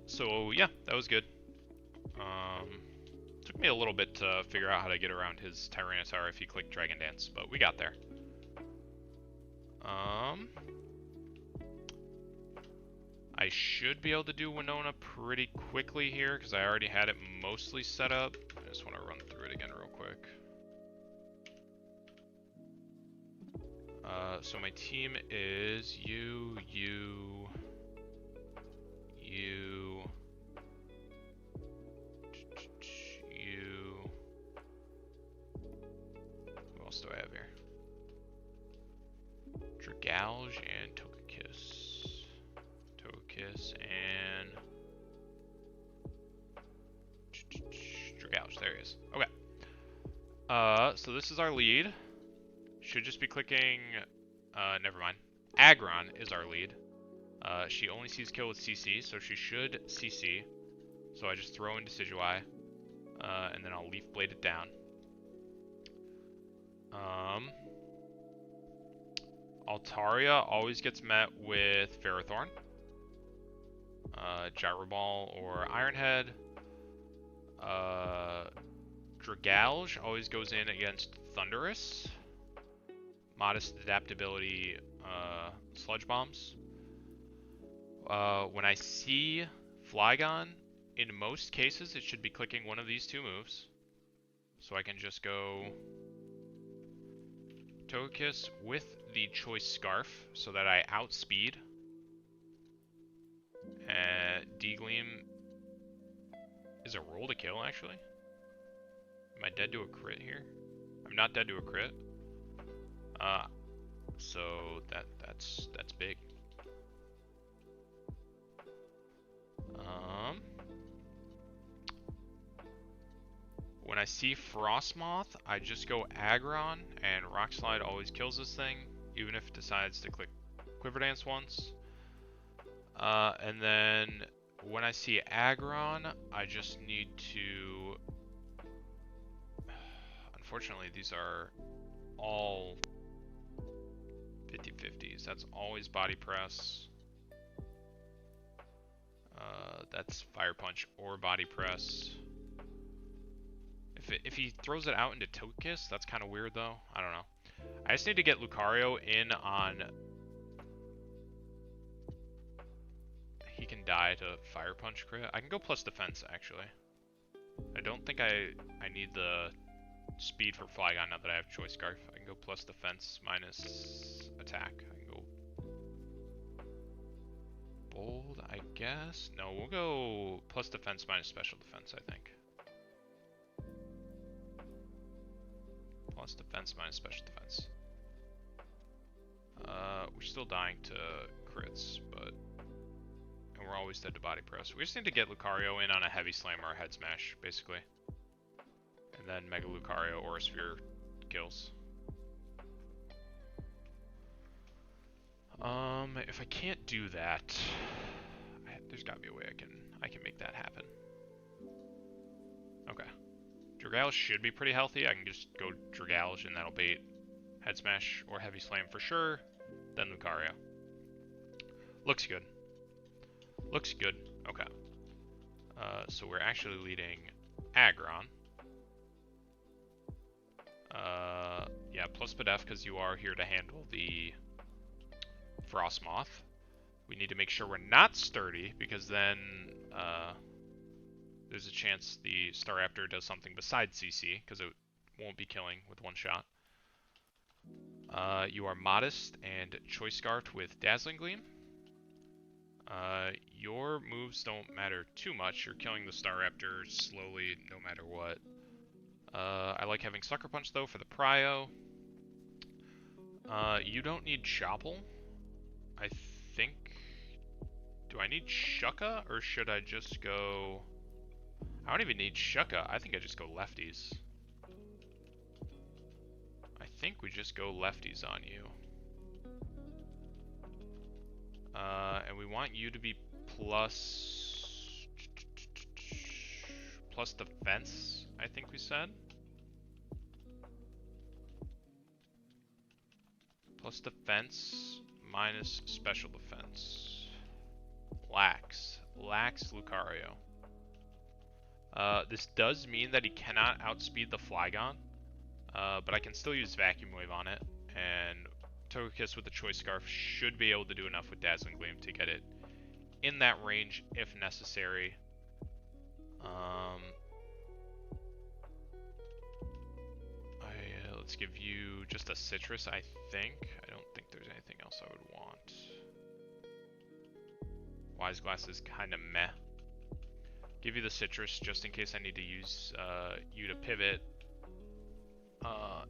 So yeah, that was good. Took me a little bit to figure out how to get around his Tyranitar if he clicked Dragon Dance, but we got there. I should be able to do Winona pretty quickly here because I already had it mostly set up. I just want to run through it again real quick. So my team is you. Who else do I have here? Dragouge and Togekiss and Dragouge. There he is. Okay. So this is our lead. Should just be clicking. Never mind. Aggron is our lead. She only sees kill with CC, so she should CC. So I just throw in Decidueye, and then I'll Leaf Blade it down. Altaria always gets met with Ferrothorn, Gyro Ball or Iron Head. Dragouge always goes in against Thundurus. modest adaptability sludge bombs. When I see Flygon, in most cases it should be clicking one of these two moves. So I can just go Togekiss with the Choice Scarf so that I outspeed. D-Gleam is a roll to kill, actually. Am I dead to a crit here? I'm not dead to a crit. So that's big. When I see Frostmoth, I just go Aggron, and Rock Slide always kills this thing, even if it decides to click Quiver Dance once. And then when I see Aggron, I just need to... Unfortunately, these are all 50-50s. That's always Body Press. That's Fire Punch or Body Press. If he throws it out into Togekiss, that's kind of weird though. I don't know. I just need to get Lucario in on... He can die to Fire Punch crit. I can go plus defense actually. I don't think I need the speed for Flygon now that I have Choice Scarf. I can go plus defense minus attack. I can go bold, I guess. No, we'll go plus defense minus special defense, I think. Plus defense minus special defense. We're still dying to crits, but... And we're always dead to Body Press. We just need to get Lucario in on a Heavy Slam or a Head Smash, basically. And then Mega Lucario or a Sphere kills. If I can't do that... there's gotta be a way I can make that happen. Okay. Dragalge should be pretty healthy. I can just go Dragalge and that'll bait Head Smash or Heavy Slam for sure. Then Lucario. Looks good. Looks good. Okay. So we're actually leading Aggron. Yeah, plus Pedef because you are here to handle the Frostmoth. We need to make sure we're not Sturdy because then there's a chance the Staraptor does something besides CC because it won't be killing with one shot. You are Modest and Choice Scarfed with Dazzling Gleam. Your moves don't matter too much. You're killing the Staraptor slowly no matter what. I like having Sucker Punch though for the Prio. You don't need Chopple. I think... Do I need Shucka or should I just go... I don't even need Shucka. I think I just go lefties. I think we just go lefties on you. And we want you to be plus defense, I think we said. Plus defense minus special defense. Lax Lucario. This does mean that he cannot outspeed the Flygon, but I can still use Vacuum Wave on it, and Togekiss with the Choice Scarf should be able to do enough with Dazzling Gleam to get it in that range if necessary. Let's give you just a Citrus, I think. I don't think there's anything else I would want. Wise Glass is kind of meh. Give you the Citrus just in case I need to use you to pivot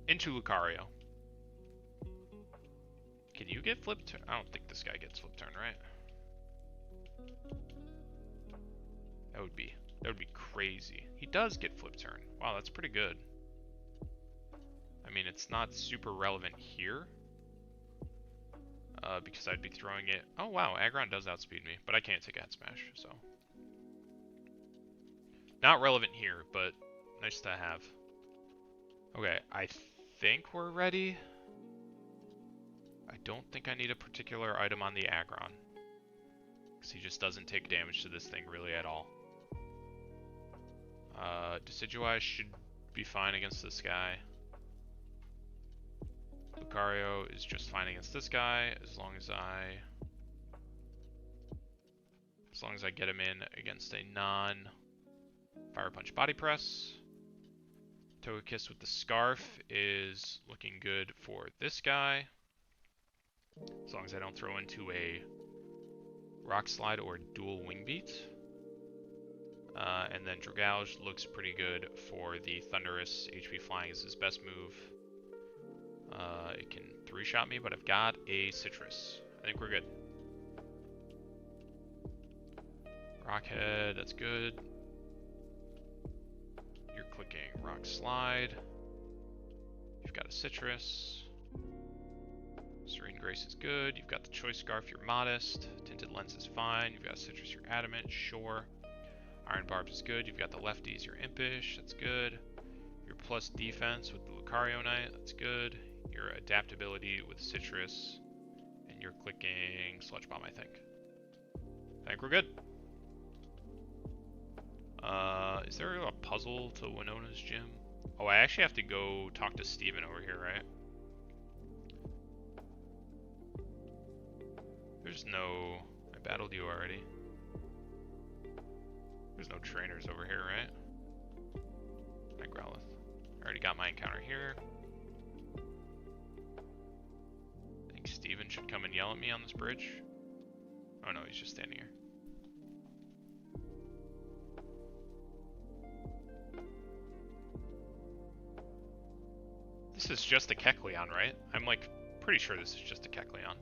into Lucario. Can you get Flip Turn? I don't think this guy gets Flip Turn, right? That would be crazy. He does get Flip Turn. Wow, that's pretty good. I mean, it's not super relevant here. Because I'd be throwing it... Oh wow, Aggron does outspeed me, but I can't take a Head Smash, so... Not relevant here, but nice to have. Okay, I think we're ready. I don't think I need a particular item on the Aggron, because he just doesn't take damage to this thing really at all. Decidueye should be fine against this guy. Lucario is just fine against this guy as long as I get him in against a non-Fire Punch Body Press. Togekiss with the Scarf is looking good for this guy. As long as I don't throw into a Rock Slide or dual Wing Beat. And then Dragouge looks pretty good for the Thunderous. HP Flying is his best move. It can 3-shot me, but I've got a Citrus. I think we're good. Rockhead, that's good. You're clicking Rock Slide. You've got a Citrus. Serene Grace is good. You've got the Choice Scarf, you're modest. Tinted Lens is fine. You've got Citrus, you're adamant, sure. Iron Barbs is good. You've got the lefties, you're impish, that's good. Your plus defense with the Lucario Knight, that's good. Your adaptability with Citrus, and you're clicking Sludge Bomb, I think. I think we're good. Is there a puzzle to Winona's gym? Oh, I actually have to go talk to Steven over here, right? There's no... I battled you already. There's no trainers over here, right? Hi, Growlithe. I already got my encounter here. I think Steven should come and yell at me on this bridge. Oh no, he's just standing here. This is just a Kecleon, right? I'm like pretty sure this is just a Kecleon.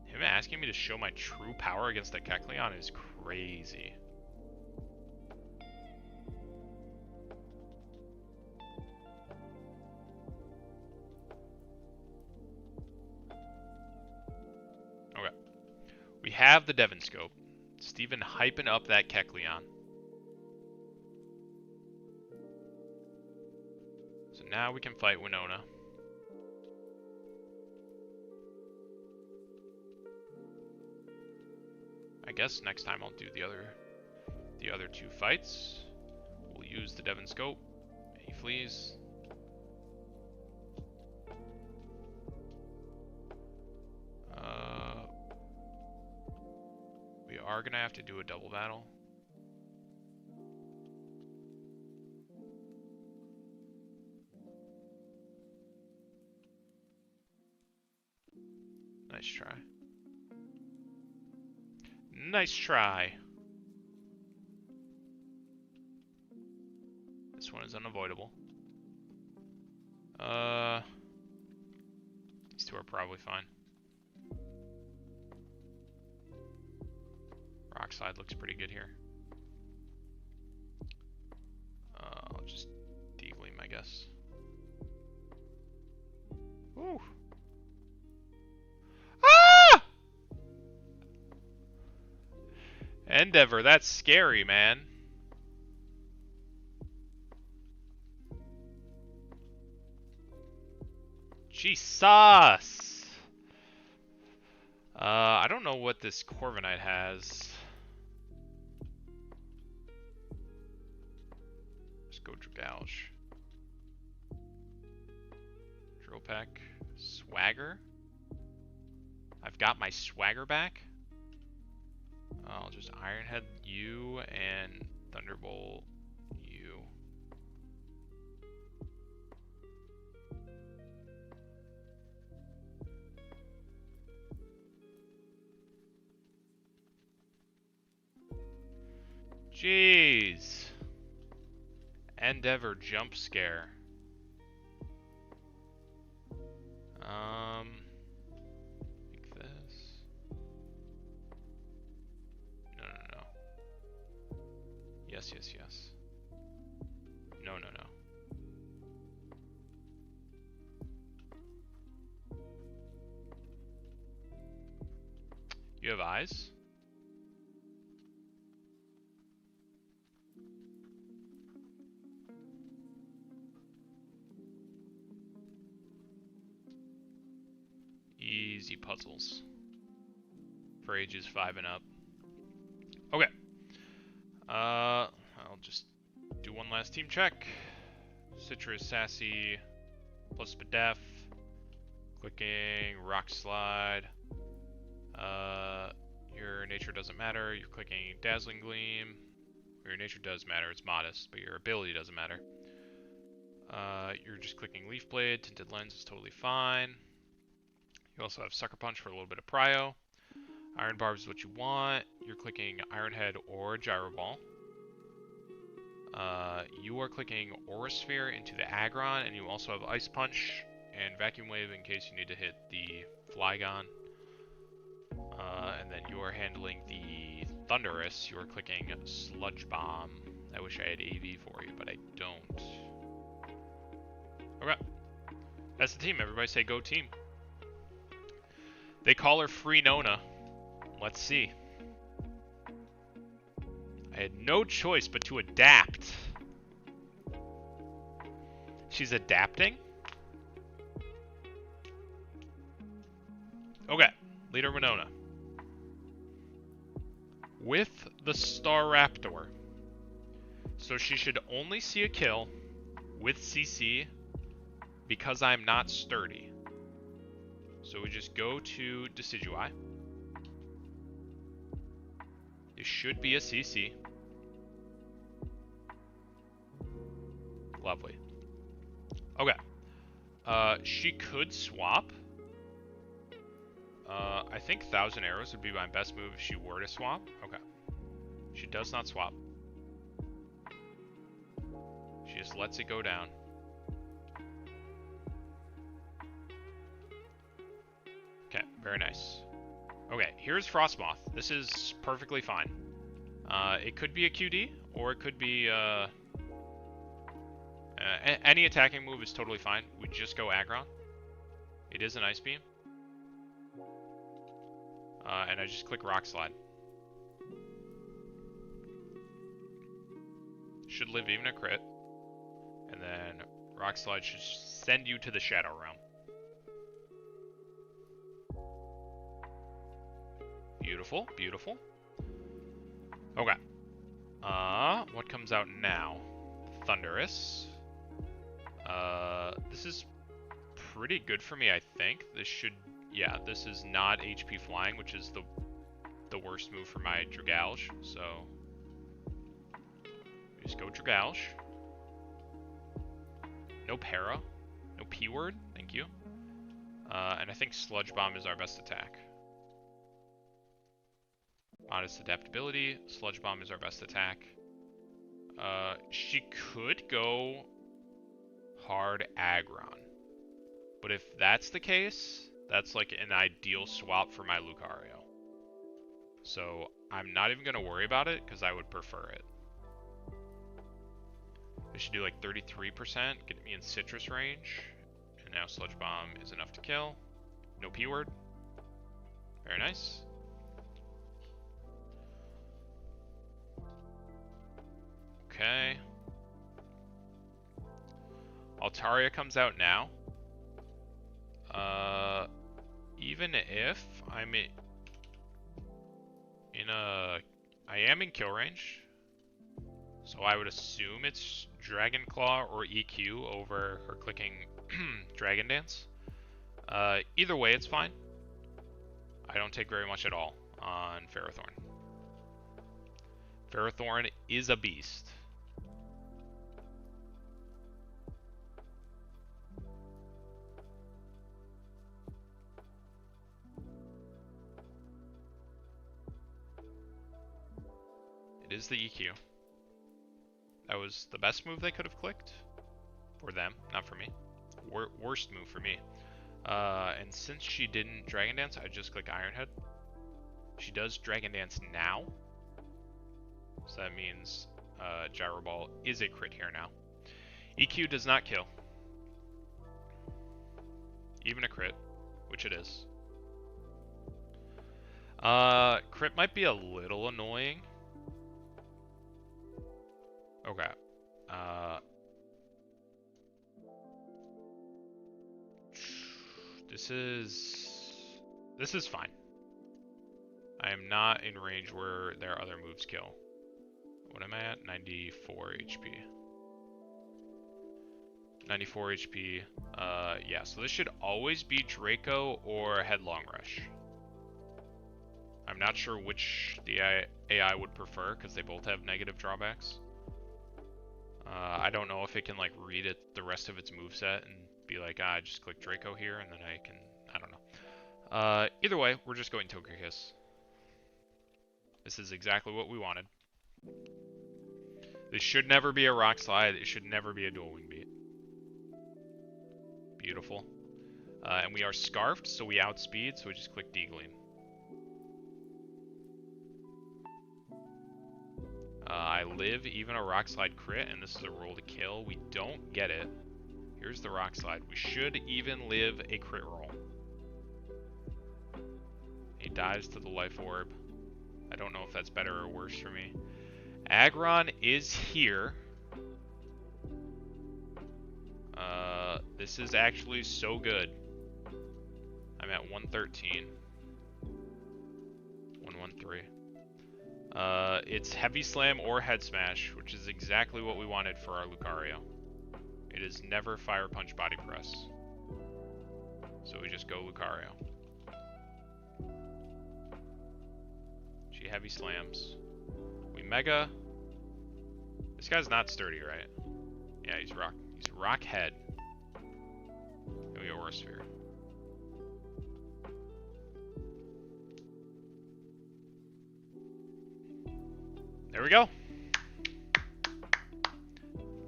Him asking me to show my true power against a Kecleon is crazy. Okay. We have the Devon Scope. Steven hyping up that Kecleon. So now we can fight Winona. I guess next time I'll do the other two fights. We'll use the Devon Scope. He flees. We are gonna have to do a double battle. Nice try. Nice try. This one is unavoidable. These two are probably fine. Rock Slide looks pretty good here. I'll just Deagleam, I guess. Ooh. Ah! Endeavor, that's scary, man. Jesus! I don't know what this Corviknight has. Let's go Dragouge. Drill Peck. Swagger. I've got my Swagger back. I'll just Iron Head you and Thunderbolt you. Jeez. Endeavor jump scare. Like this. No. Yes. No. You have eyes? Easy puzzles. For ages 5 and up. Okay. I'll just do one last team check. Citrus, Sassy, plus Bedef. Clicking Rock Slide. Your nature doesn't matter. You're clicking Dazzling Gleam. Your nature does matter. It's modest, but your ability doesn't matter. You're just clicking Leaf Blade. Tinted Lens is totally fine. You also have Sucker Punch for a little bit of prio. Iron Barb is what you want. You're clicking Iron Head or Gyro Ball. You are clicking Aura Sphere into the Aggron, and you also have Ice Punch and Vacuum Wave in case you need to hit the Flygon. And then you are handling the Thunderous. You are clicking Sludge Bomb. I wish I had AV for you, but I don't. Okay. That's the team. Everybody say go team. They call her Free Nona. Let's see. I had no choice but to adapt. She's adapting? Okay. Leader Winona. With the Staraptor. So she should only see a kill with CC because I'm not sturdy. So we just go to Decidueye. It should be a CC. Lovely. Okay. She could swap. I think 1,000 Arrows would be my best move if she were to swap. Okay. She does not swap. She just lets it go down. Okay, very nice. Okay, here's Frostmoth. This is perfectly fine. It could be a QD, or it could be any attacking move is totally fine. We just go Aggron. It is an Ice Beam. And I just click Rock Slide. Should live even a crit. And then Rock Slide should send you to the Shadow Realm. Beautiful, beautiful. Okay. What comes out now? Thunderous. This is pretty good for me, I think. This should, yeah, this is not HP Flying, which is the worst move for my Dragalge, so just go Dragalge. No Para, no P-word, thank you. And I think Sludge Bomb is our best attack. Modest adaptability, Sludge Bomb is our best attack. She could go hard Aggron. But if that's the case, that's like an ideal swap for my Lucario. So I'm not even going to worry about it because I would prefer it. I should do like 33%, get me in citrus range. And now Sludge Bomb is enough to kill. No P-word. Very nice. Okay. Altaria comes out now. Even if I'm I am in kill range, so I would assume it's Dragon Claw or EQ over her clicking Dragon Dance. Either way, it's fine. I don't take very much at all on Ferrothorn. Ferrothorn is a beast. It is the EQ. That was the best move they could have clicked. For them, not for me. Worst move for me. And since she didn't Dragon Dance, I just click Iron Head. She does Dragon Dance now. So that means Gyro Ball is a crit here now. EQ does not kill. Even a crit, which it is. Crit might be a little annoying. Okay. This is fine. I am not in range where there are other moves kill. What am I at? 94 HP. 94 HP. Yeah, so this should always be Draco or Headlong Rush. I'm not sure which the AI would prefer, because they both have negative drawbacks. I don't know if it can like read the rest of its moveset and be like, I just click Draco here, and then I don't know. Either way, we're just going Togekiss. This is exactly what we wanted. This should never be a Rock Slide. It should never be a Dual Wing Beat. Beautiful. And we are Scarfed, so we outspeed, so we just click D-Gleam. I live even a Rock Slide crit, and this is a roll to kill. We don't get it. Here's the Rock Slide. We should even live a crit roll. He dives to the Life Orb. I don't know if that's better or worse for me. Aggron is here. This is actually so good. I'm at 113. 113. It's Heavy Slam or Head Smash, which is exactly what we wanted for our Lucario. It is never Fire Punch Body Press. So we just go Lucario. She Heavy Slams. We Mega. This guy's not sturdy, right? Yeah, he's Rock Head. And we Aura Sphere. There we go.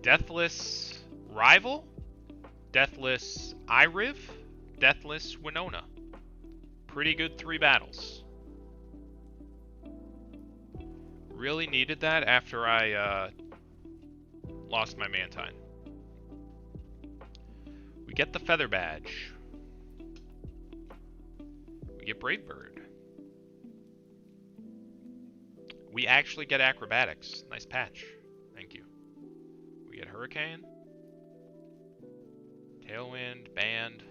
Deathless Rival, Deathless Iriv, Deathless Winona. Pretty good 3 battles. Really needed that after I lost my Mantine. We get the Feather Badge. We get Brave Bird. We actually get Acrobatics. Nice patch. Thank you. We get Hurricane. Tailwind, Band.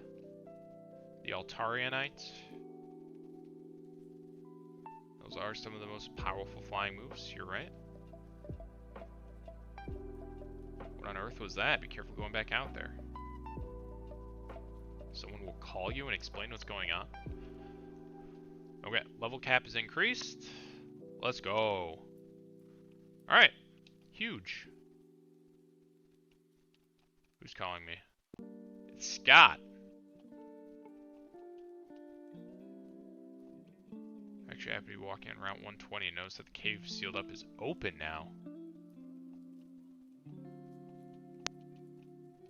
The Altarianite. Those are some of the most powerful flying moves. You're right. What on earth was that? Be careful going back out there. Someone will call you and explain what's going on. Okay, level cap is increased. Let's go. Alright. Huge. Who's calling me? It's Scott. Actually, I have to be walking on Route 120 and notice that the cave sealed up is open now.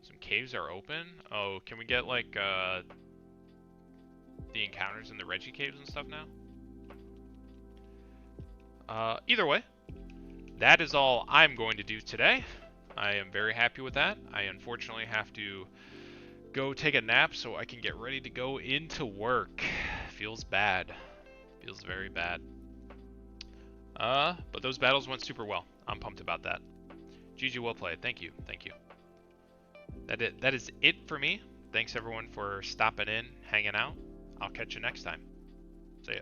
Some caves are open? Oh, can we get like the encounters in the Reggie caves and stuff now? Either way, that is all I'm going to do today. I am very happy with that. I unfortunately have to go take a nap so I can get ready to go into work. Feels bad. Feels very bad. But those battles went super well. I'm pumped about that. GG, well played. Thank you. Thank you. That is it for me. Thanks everyone for stopping in, hanging out. I'll catch you next time. See ya.